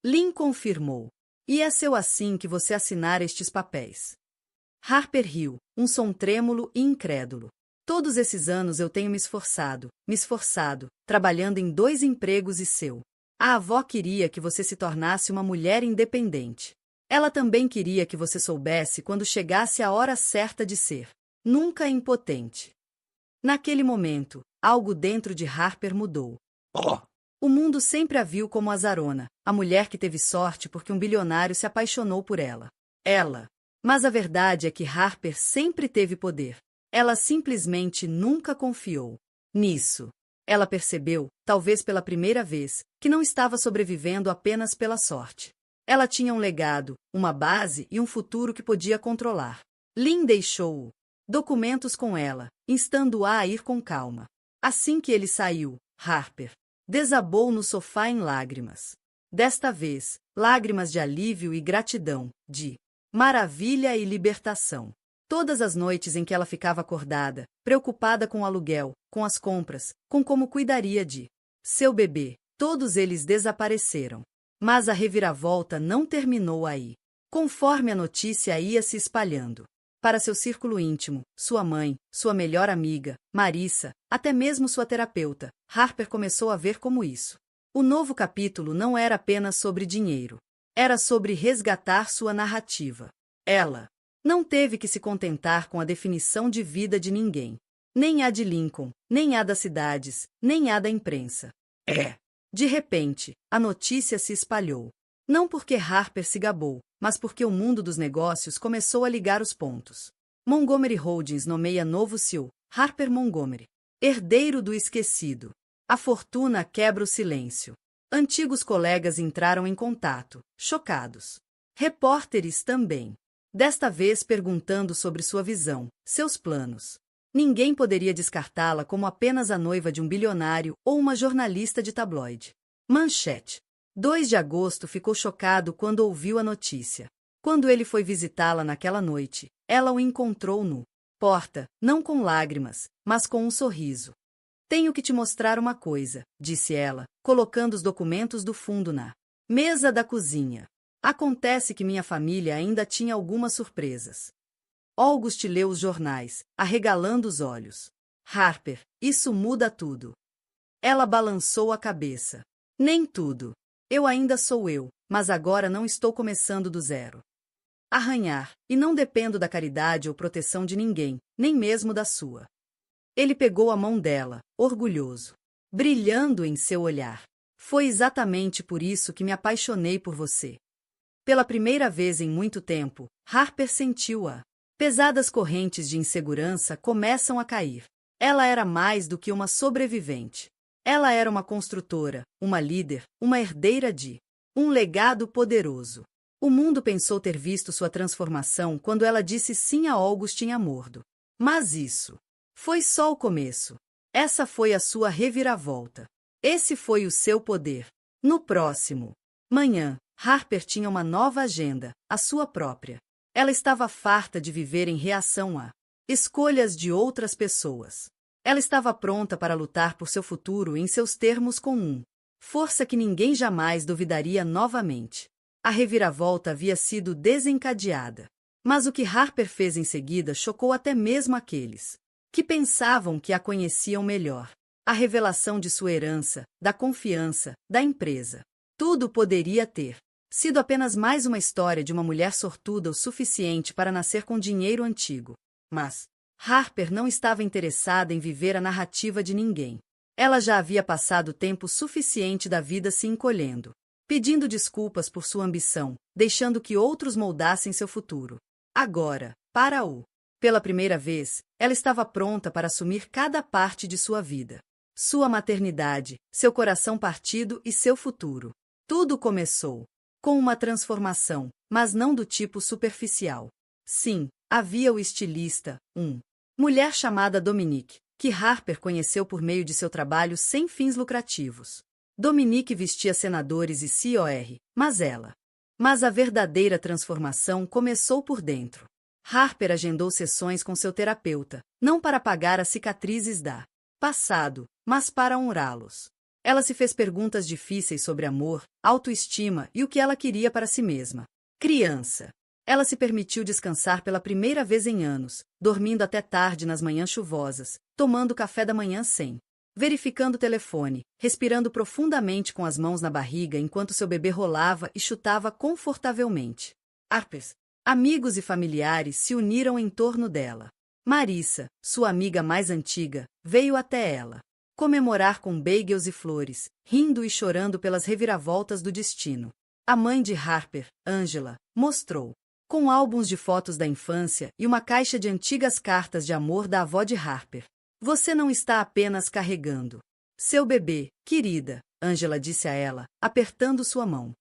Lin confirmou. E é seu assim que você assinar estes papéis. Harper riu, um som trêmulo e incrédulo. Todos esses anos eu tenho me esforçado, trabalhando em 2 empregos e seu. A avó queria que você se tornasse uma mulher independente. Ela também queria que você soubesse quando chegasse a hora certa de ser. Nunca impotente. Naquele momento, algo dentro de Harper mudou. O mundo sempre a viu como azarona, a mulher que teve sorte porque um bilionário se apaixonou por ela. Mas a verdade é que Harper sempre teve poder. Ela simplesmente nunca confiou nisso. Ela percebeu, talvez pela primeira vez, que não estava sobrevivendo apenas pela sorte. Ela tinha um legado, uma base e um futuro que podia controlar. Lin deixou documentos com ela, instando-a a ir com calma. Assim que ele saiu, Harper desabou no sofá em lágrimas. Desta vez, lágrimas de alívio e gratidão, de maravilha e libertação. Todas as noites em que ela ficava acordada, preocupada com o aluguel, com as compras, com como cuidaria de seu bebê, todos eles desapareceram. Mas a reviravolta não terminou aí. Conforme a notícia ia se espalhando para seu círculo íntimo, sua mãe, sua melhor amiga, Marissa, até mesmo sua terapeuta, Harper começou a ver como isso. O novo capítulo não era apenas sobre dinheiro. Era sobre resgatar sua narrativa. Ela não teve que se contentar com a definição de vida de ninguém. Nem a de Lincoln, nem a das cidades, nem a da imprensa. De repente, a notícia se espalhou. Não porque Harper se gabou, mas porque o mundo dos negócios começou a ligar os pontos. Montgomery Holdings nomeia novo CEO, Harper Montgomery. Herdeiro do esquecido. A fortuna quebra o silêncio. Antigos colegas entraram em contato, chocados. Repórteres também. Desta vez perguntando sobre sua visão, seus planos. Ninguém poderia descartá-la como apenas a noiva de um bilionário ou uma jornalista de tabloide. Manchete. 2 de agosto ficou chocado quando ouviu a notícia. Quando ele foi visitá-la naquela noite, ela o encontrou no porta, não com lágrimas, mas com um sorriso. Tenho que te mostrar uma coisa, disse ela, colocando os documentos do fundo na mesa da cozinha. Acontece que minha família ainda tinha algumas surpresas. August leu os jornais, arregalando os olhos. Harper, isso muda tudo. Ela balançou a cabeça. Nem tudo. Eu ainda sou eu, mas agora não estou começando do zero. Arranhar, e não dependo da caridade ou proteção de ninguém, nem mesmo da sua. Ele pegou a mão dela, orgulhoso, brilhando em seu olhar. Foi exatamente por isso que me apaixonei por você. Pela primeira vez em muito tempo, Harper sentiu-a. Pesadas correntes de insegurança começam a cair. Ela era mais do que uma sobrevivente. Ela era uma construtora, uma líder, uma herdeira de um legado poderoso. O mundo pensou ter visto sua transformação quando ela disse sim a August em Amordo. Mas isso foi só o começo. Essa foi a sua reviravolta. Esse foi o seu poder. No próximo manhã, Harper tinha uma nova agenda, a sua própria. Ela estava farta de viver em reação a escolhas de outras pessoas. Ela estava pronta para lutar por seu futuro em seus termos com força que ninguém jamais duvidaria novamente. A reviravolta havia sido desencadeada. Mas o que Harper fez em seguida chocou até mesmo aqueles que pensavam que a conheciam melhor. A revelação de sua herança, da confiança, da empresa. Tudo poderia ter sido apenas mais uma história de uma mulher sortuda o suficiente para nascer com dinheiro antigo. Mas Harper não estava interessada em viver a narrativa de ninguém. Ela já havia passado tempo suficiente da vida se encolhendo, pedindo desculpas por sua ambição, deixando que outros moldassem seu futuro. Agora, pela primeira vez, ela estava pronta para assumir cada parte de sua vida. Sua maternidade, seu coração partido e seu futuro. Tudo começou com uma transformação, mas não do tipo superficial. Sim, havia o estilista, mulher chamada Dominique, que Harper conheceu por meio de seu trabalho sem fins lucrativos. Dominique vestia senadores e COR, mas a verdadeira transformação começou por dentro. Harper agendou sessões com seu terapeuta, não para apagar as cicatrizes da passado, mas para honrá-los. Ela se fez perguntas difíceis sobre amor, autoestima e o que ela queria para si mesma. Criança. Ela se permitiu descansar pela primeira vez em anos, dormindo até tarde nas manhãs chuvosas, tomando café da manhã sem verificando o telefone, respirando profundamente com as mãos na barriga enquanto seu bebê rolava e chutava confortavelmente. Amigos e familiares se uniram em torno dela. Marissa, sua amiga mais antiga, veio até ela comemorar com bagels e flores, rindo e chorando pelas reviravoltas do destino. A mãe de Harper, Angela, mostrou com álbuns de fotos da infância e uma caixa de antigas cartas de amor da avó de Harper. Você não está apenas carregando seu bebê, querida, Angela disse a ela, apertando sua mão.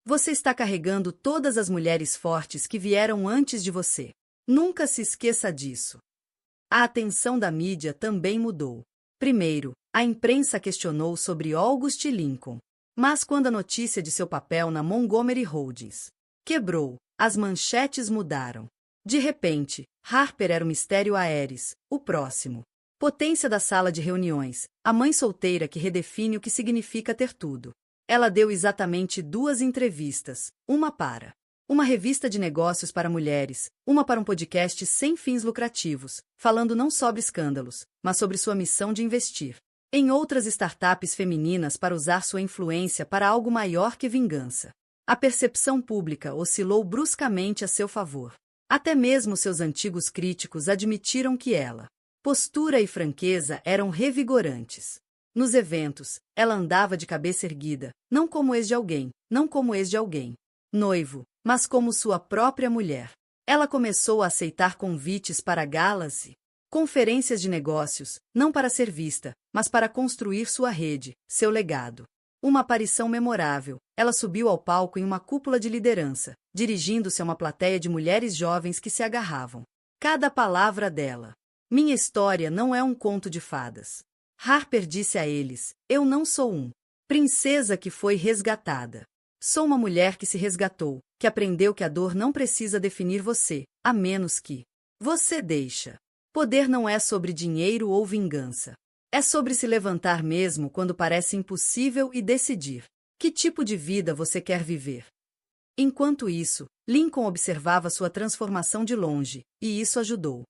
Você está carregando todas as mulheres fortes que vieram antes de você. Nunca se esqueça disso. A atenção da mídia também mudou. Primeiro, a imprensa questionou sobre August Lincoln. Mas quando a notícia de seu papel na Montgomery Holdings quebrou, as manchetes mudaram. De repente, Harper era o mistério Ares, o próximo. Potência da sala de reuniões, a mãe solteira que redefine o que significa ter tudo. Ela deu exatamente 2 entrevistas, uma para uma revista de negócios para mulheres, uma para um podcast sem fins lucrativos, falando não sobre escândalos, mas sobre sua missão de investir em outras startups femininas para usar sua influência para algo maior que vingança. A percepção pública oscilou bruscamente a seu favor. Até mesmo seus antigos críticos admitiram que ela, postura e franqueza eram revigorantes. Nos eventos, ela andava de cabeça erguida, não como ex de alguém, não como ex de alguém, noivo, mas como sua própria mulher. Ela começou a aceitar convites para galas e conferências de negócios, não para ser vista, mas para construir sua rede, seu legado. Uma aparição memorável, ela subiu ao palco em uma cúpula de liderança, dirigindo-se a uma plateia de mulheres jovens que se agarravam. Cada palavra dela. Minha história não é um conto de fadas. Harper disse a eles, eu não sou princesa que foi resgatada. Sou uma mulher que se resgatou, que aprendeu que a dor não precisa definir você, a menos que você deixa. Poder não é sobre dinheiro ou vingança. É sobre se levantar mesmo quando parece impossível e decidir que tipo de vida você quer viver. Enquanto isso, Lincoln observava sua transformação de longe, e isso ajudou.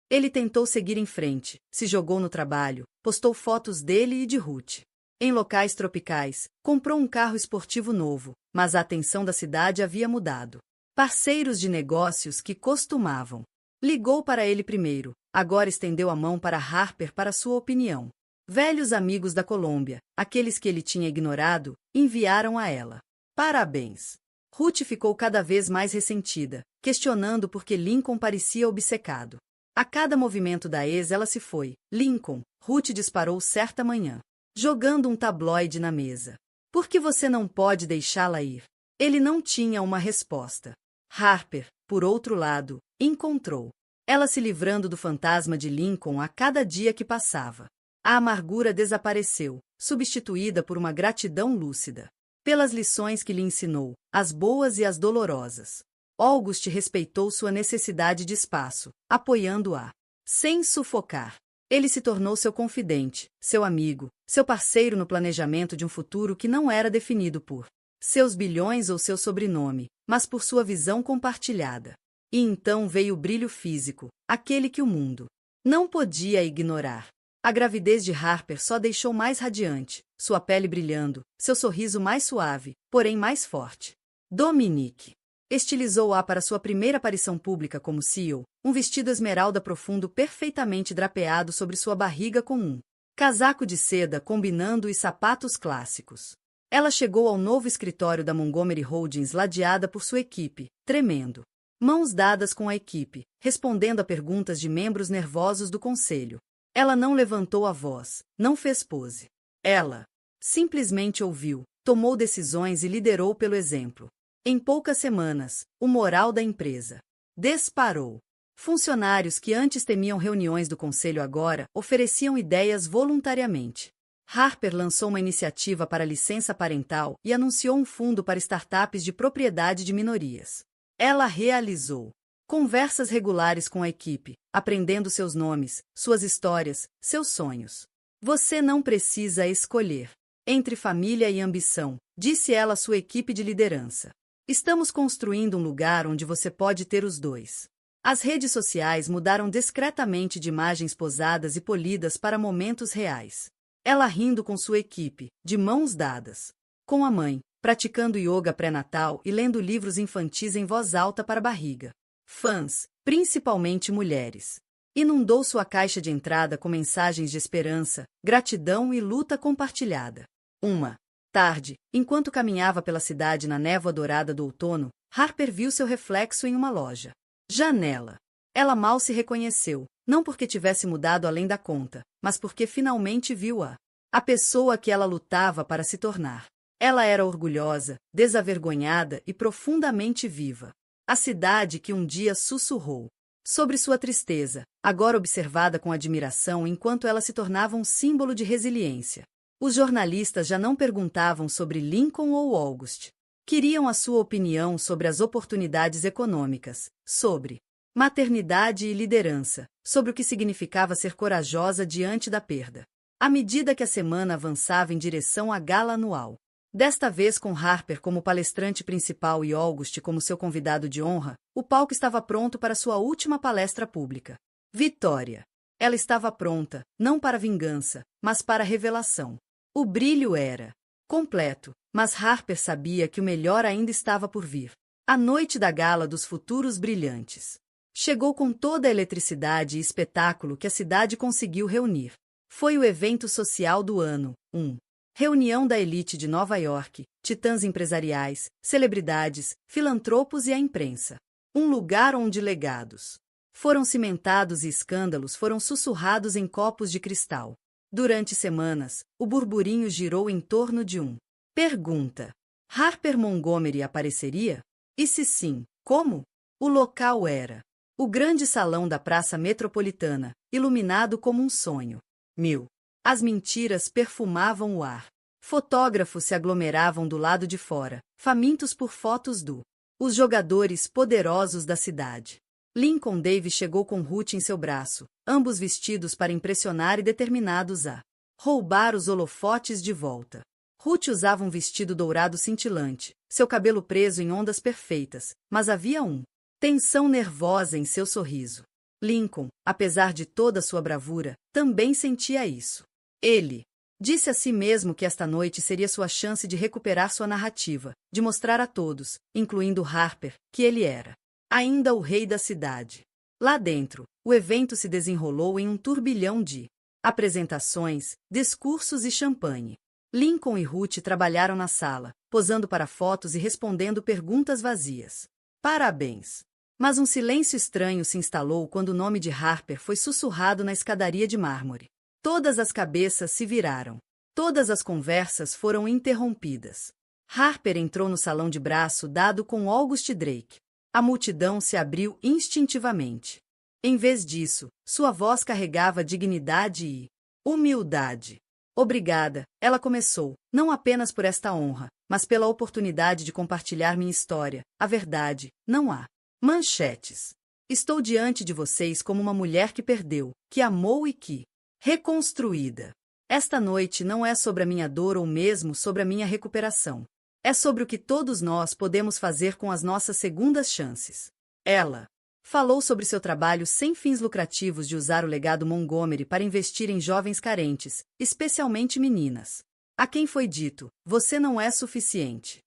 Ele tentou seguir em frente, se jogou no trabalho, postou fotos dele e de Ruth. Em locais tropicais, comprou um carro esportivo novo, mas a atenção da cidade havia mudado. Parceiros de negócios que costumavam. Ligou para ele primeiro, agora estendeu a mão para Harper para sua opinião. Velhos amigos da Colômbia, aqueles que ele tinha ignorado, enviaram a ela. Parabéns. Ruth ficou cada vez mais ressentida, questionando por que Lincoln parecia obcecado. A cada movimento da ex ela se foi. Lincoln, Ruth disparou certa manhã, jogando um tabloide na mesa. Por que você não pode deixá-la ir? Ele não tinha uma resposta. Harper, por outro lado, encontrou ela se livrando do fantasma de Lincoln a cada dia que passava. A amargura desapareceu, substituída por uma gratidão lúcida. Pelas lições que lhe ensinou, as boas e as dolorosas. August respeitou sua necessidade de espaço, apoiando-a, sem sufocar. Ele se tornou seu confidente, seu amigo, seu parceiro no planejamento de um futuro que não era definido por seus bilhões ou seu sobrenome, mas por sua visão compartilhada. E então veio o brilho físico, aquele que o mundo não podia ignorar. A gravidez de Harper só deixou mais radiante, sua pele brilhando, seu sorriso mais suave, porém mais forte. Dominique estilizou-a para sua primeira aparição pública como CEO, um vestido esmeralda profundo perfeitamente drapeado sobre sua barriga com um casaco de seda combinando e sapatos clássicos. Ela chegou ao novo escritório da Montgomery Holdings ladeada por sua equipe, tremendo. Mãos dadas com a equipe, respondendo a perguntas de membros nervosos do conselho. Ela não levantou a voz, não fez pose. Ela simplesmente ouviu, tomou decisões e liderou pelo exemplo. Em poucas semanas, o moral da empresa disparou. Funcionários que antes temiam reuniões do conselho agora ofereciam ideias voluntariamente. Harper lançou uma iniciativa para licença parental e anunciou um fundo para startups de propriedade de minorias. Ela realizou conversas regulares com a equipe, aprendendo seus nomes, suas histórias, seus sonhos. Você não precisa escolher entre família e ambição, disse ela à sua equipe de liderança. Estamos construindo um lugar onde você pode ter os dois. As redes sociais mudaram discretamente de imagens posadas e polidas para momentos reais. Ela rindo com sua equipe, de mãos dadas. Com a mãe, praticando yoga pré-natal e lendo livros infantis em voz alta para a barriga. Fãs, principalmente mulheres. Inundou sua caixa de entrada com mensagens de esperança, gratidão e luta compartilhada. Uma tarde, enquanto caminhava pela cidade na névoa dourada do outono, Harper viu seu reflexo em uma loja. Janela. Ela mal se reconheceu, não porque tivesse mudado além da conta, mas porque finalmente viu a pessoa que ela lutava para se tornar. Ela era orgulhosa, desavergonhada e profundamente viva. A cidade que um dia sussurrou sobre sua tristeza, agora observada com admiração enquanto ela se tornava um símbolo de resiliência. Os jornalistas já não perguntavam sobre Lincoln ou August. Queriam a sua opinião sobre as oportunidades econômicas, sobre maternidade e liderança, sobre o que significava ser corajosa diante da perda. À medida que a semana avançava em direção à gala anual, desta vez com Harper como palestrante principal e August como seu convidado de honra, o palco estava pronto para sua última palestra pública. Vitória. Ela estava pronta, não para vingança, mas para revelação. O brilho era completo, Mas Harper sabia que o melhor ainda estava por vir. A noite da gala dos futuros brilhantes chegou com toda a eletricidade e espetáculo que a cidade conseguiu reunir. Foi o evento social do ano, reunião da elite de Nova York, titãs empresariais, celebridades, filantropos e a imprensa. Um lugar onde legados foram cimentados e escândalos foram sussurrados em copos de cristal. Durante semanas, o burburinho girou em torno de pergunta. Harper Montgomery apareceria? E se sim, como? O local era o grande salão da Praça Metropolitana, iluminado como um sonho. As mentiras perfumavam o ar. Fotógrafos se aglomeravam do lado de fora, famintos por fotos os jogadores poderosos da cidade. Lincoln Davis chegou com Ruth em seu braço, ambos vestidos para impressionar e determinados a roubar os holofotes de volta. Ruth usava um vestido dourado cintilante, seu cabelo preso em ondas perfeitas, mas havia tensão nervosa em seu sorriso. Lincoln, apesar de toda sua bravura, também sentia isso. Ele disse a si mesmo que esta noite seria sua chance de recuperar sua narrativa, de mostrar a todos, incluindo Harper, que ele era ainda o rei da cidade. Lá dentro, o evento se desenrolou em um turbilhão de apresentações, discursos e champanhe. Lincoln e Ruth trabalharam na sala, posando para fotos e respondendo perguntas vazias. Parabéns! Mas um silêncio estranho se instalou quando o nome de Harper foi sussurrado na escadaria de mármore. Todas as cabeças se viraram. Todas as conversas foram interrompidas. Harper entrou no salão de braço dado com August Drake. A multidão se abriu instintivamente. Em vez disso, sua voz carregava dignidade e humildade. Obrigada, ela começou, não apenas por esta honra, mas pela oportunidade de compartilhar minha história. A verdade, não há manchetes. Estou diante de vocês como uma mulher que perdeu, que amou e que reconstruída. Esta noite não é sobre a minha dor ou mesmo sobre a minha recuperação. É sobre o que todos nós podemos fazer com as nossas segundas chances. Ela falou sobre seu trabalho sem fins lucrativos de usar o legado Montgomery para investir em jovens carentes, especialmente meninas. A quem foi dito, você não é suficiente.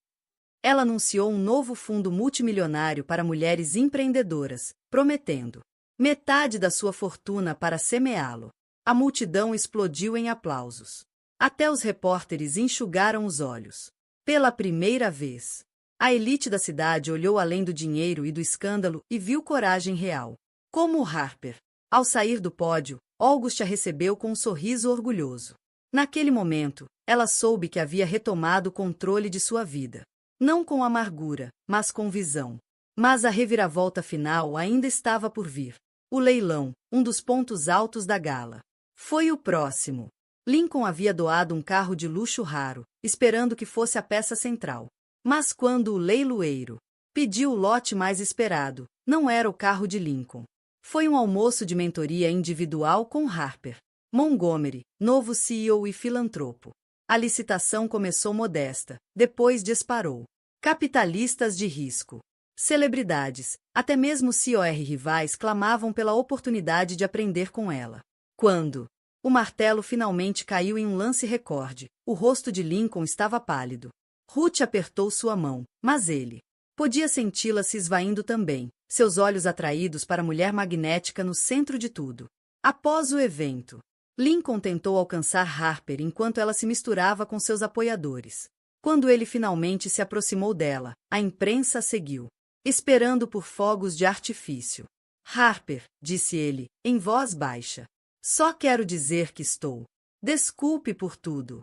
Ela anunciou um novo fundo multimilionário para mulheres empreendedoras, prometendo metade da sua fortuna para semeá-lo. A multidão explodiu em aplausos. Até os repórteres enxugaram os olhos. Pela primeira vez, a elite da cidade olhou além do dinheiro e do escândalo e viu coragem real. Como Harper. Ao sair do pódio, August a recebeu com um sorriso orgulhoso. Naquele momento, ela soube que havia retomado o controle de sua vida. Não com amargura, mas com visão. Mas a reviravolta final ainda estava por vir. O leilão, um dos pontos altos da gala. Foi o próximo. Lincoln havia doado um carro de luxo raro, esperando que fosse a peça central. Mas quando o leiloeiro pediu o lote mais esperado, não era o carro de Lincoln. Foi um almoço de mentoria individual com Harper Montgomery, novo CEO e filantropo. A licitação começou modesta, depois disparou. Capitalistas de risco, celebridades, até mesmo COR rivais clamavam pela oportunidade de aprender com ela. Quando o martelo finalmente caiu em um lance recorde, o rosto de Lincoln estava pálido. Ruth apertou sua mão, mas ele podia senti-la se esvaindo também, seus olhos atraídos para a mulher magnética no centro de tudo. Após o evento, Lincoln tentou alcançar Harper enquanto ela se misturava com seus apoiadores. Quando ele finalmente se aproximou dela, a imprensa a seguiu, esperando por fogos de artifício. Harper, disse ele, em voz baixa. Só quero dizer que estou. Desculpe por tudo.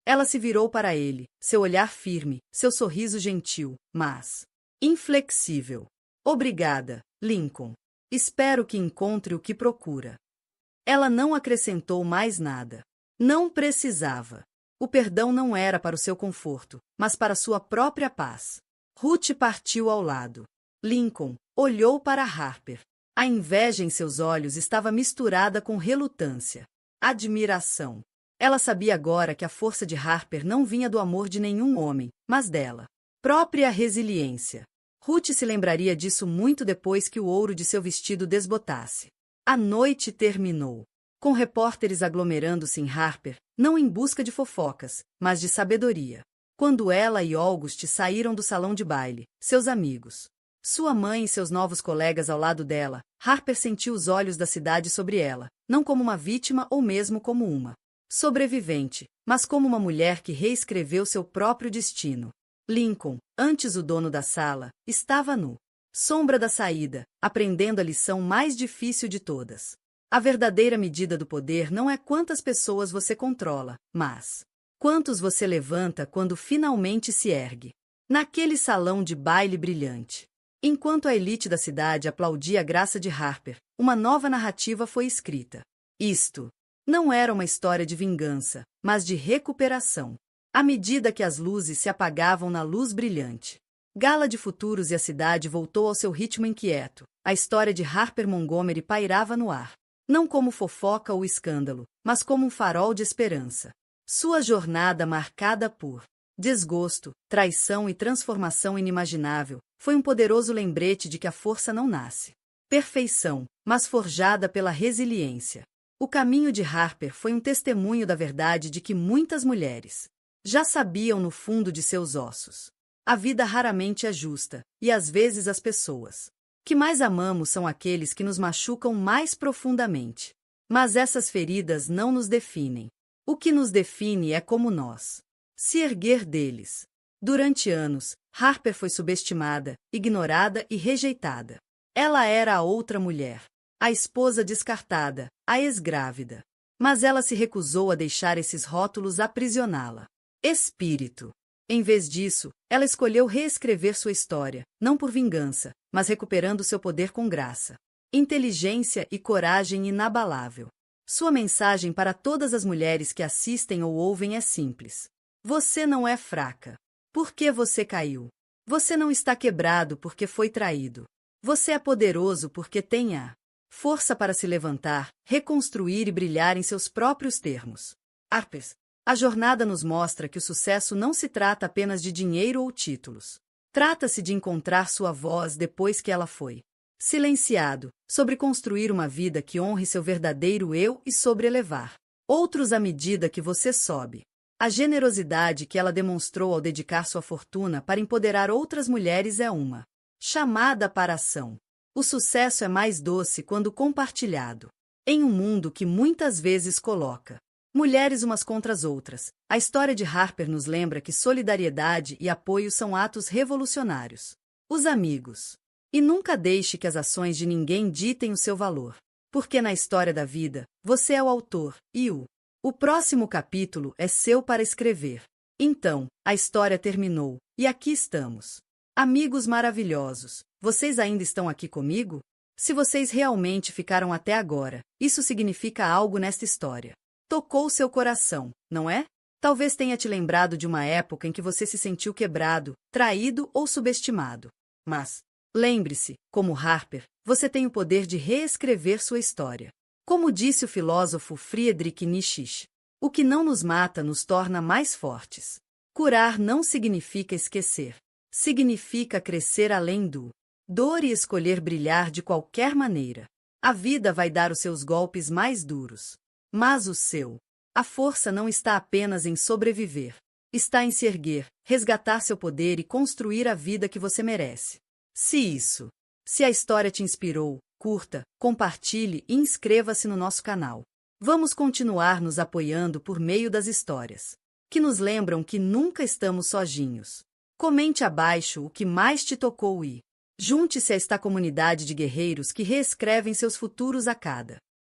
Ela se virou para ele, seu olhar firme, seu sorriso gentil, mas inflexível. Obrigada, Lincoln. Espero que encontre o que procura. Ela não acrescentou mais nada. Não precisava. O perdão não era para o seu conforto, mas para sua própria paz. Ruth partiu ao lado. Lincoln olhou para Harper. A inveja em seus olhos estava misturada com relutância. Admiração. Ela sabia agora que a força de Harper não vinha do amor de nenhum homem, mas dela. Própria resiliência. Ruth se lembraria disso muito depois que o ouro de seu vestido desbotasse. A noite terminou, com repórteres aglomerando-se em Harper, não em busca de fofocas, mas de sabedoria. quando ela e August saíram do salão de baile, seus amigos, sua mãe e seus novos colegas ao lado dela, Harper sentiu os olhos da cidade sobre ela, não como uma vítima ou mesmo como uma sobrevivente, mas como uma mulher que reescreveu seu próprio destino. Lincoln, antes o dono da sala, estava no sombra da saída, aprendendo a lição mais difícil de todas. A verdadeira medida do poder não é quantas pessoas você controla, mas quantos você levanta quando finalmente se ergue. Naquele salão de baile brilhante, enquanto a elite da cidade aplaudia a graça de Harper, uma nova narrativa foi escrita. Isto não era uma história de vingança, mas de recuperação. À medida que as luzes se apagavam na luz brilhante, Gala de Futuros e a cidade voltou ao seu ritmo inquieto. A história de Harper Montgomery pairava no ar, não como fofoca ou escândalo, mas como um farol de esperança. Sua jornada marcada por desgosto, traição e transformação inimaginável, foi um poderoso lembrete de que a força não nasce perfeição, mas forjada pela resiliência. O caminho de Harper foi um testemunho da verdade de que muitas mulheres já sabiam no fundo de seus ossos. A vida raramente é justa, e às vezes as pessoas que mais amamos são aqueles que nos machucam mais profundamente. Mas essas feridas não nos definem. O que nos define é como nós se erguer deles. Durante anos, Harper foi subestimada, ignorada e rejeitada. Ela era a outra mulher, a esposa descartada, a ex-grávida. Mas ela se recusou a deixar esses rótulos aprisioná-la. Espírito. Em vez disso, ela escolheu reescrever sua história, não por vingança, mas recuperando seu poder com graça, inteligência e coragem inabalável. Sua mensagem para todas as mulheres que assistem ou ouvem é simples. Você não é fraca. Porque você caiu. Você não está quebrado porque foi traído. Você é poderoso porque tem a força para se levantar, reconstruir e brilhar em seus próprios termos. Harper. A jornada nos mostra que o sucesso não se trata apenas de dinheiro ou títulos. Trata-se de encontrar sua voz depois que ela foi silenciado, sobre construir uma vida que honre seu verdadeiro eu e sobre elevar outros à medida que você sobe. A generosidade que ela demonstrou ao dedicar sua fortuna para empoderar outras mulheres é uma chamada para a ação. O sucesso é mais doce quando compartilhado. Em um mundo que muitas vezes coloca mulheres umas contra as outras, a história de Harper nos lembra que solidariedade e apoio são atos revolucionários. Os amigos. E nunca deixe que as ações de ninguém ditem o seu valor. Porque na história da vida, você é o autor, e o próximo capítulo é seu para escrever. Então, a história terminou, e aqui estamos. Amigos maravilhosos, vocês ainda estão aqui comigo? Se vocês realmente ficaram até agora, isso significa algo nesta história. Tocou seu coração, não é? Talvez tenha te lembrado de uma época em que você se sentiu quebrado, traído ou subestimado. Mas lembre-se, como Harper, você tem o poder de reescrever sua história. Como disse o filósofo Friedrich Nietzsche, o que não nos mata nos torna mais fortes. Curar não significa esquecer. Significa crescer além do dor e escolher brilhar de qualquer maneira. A vida vai dar os seus golpes mais duros. Mas o seu. A força não está apenas em sobreviver. Está em se erguer, resgatar seu poder e construir a vida que você merece. Se a história te inspirou, curta, compartilhe e inscreva-se no nosso canal. Vamos continuar nos apoiando por meio das histórias que nos lembram que nunca estamos sozinhos. Comente abaixo o que mais te tocou e junte-se a esta comunidade de guerreiros que reescrevem seus futuros a cada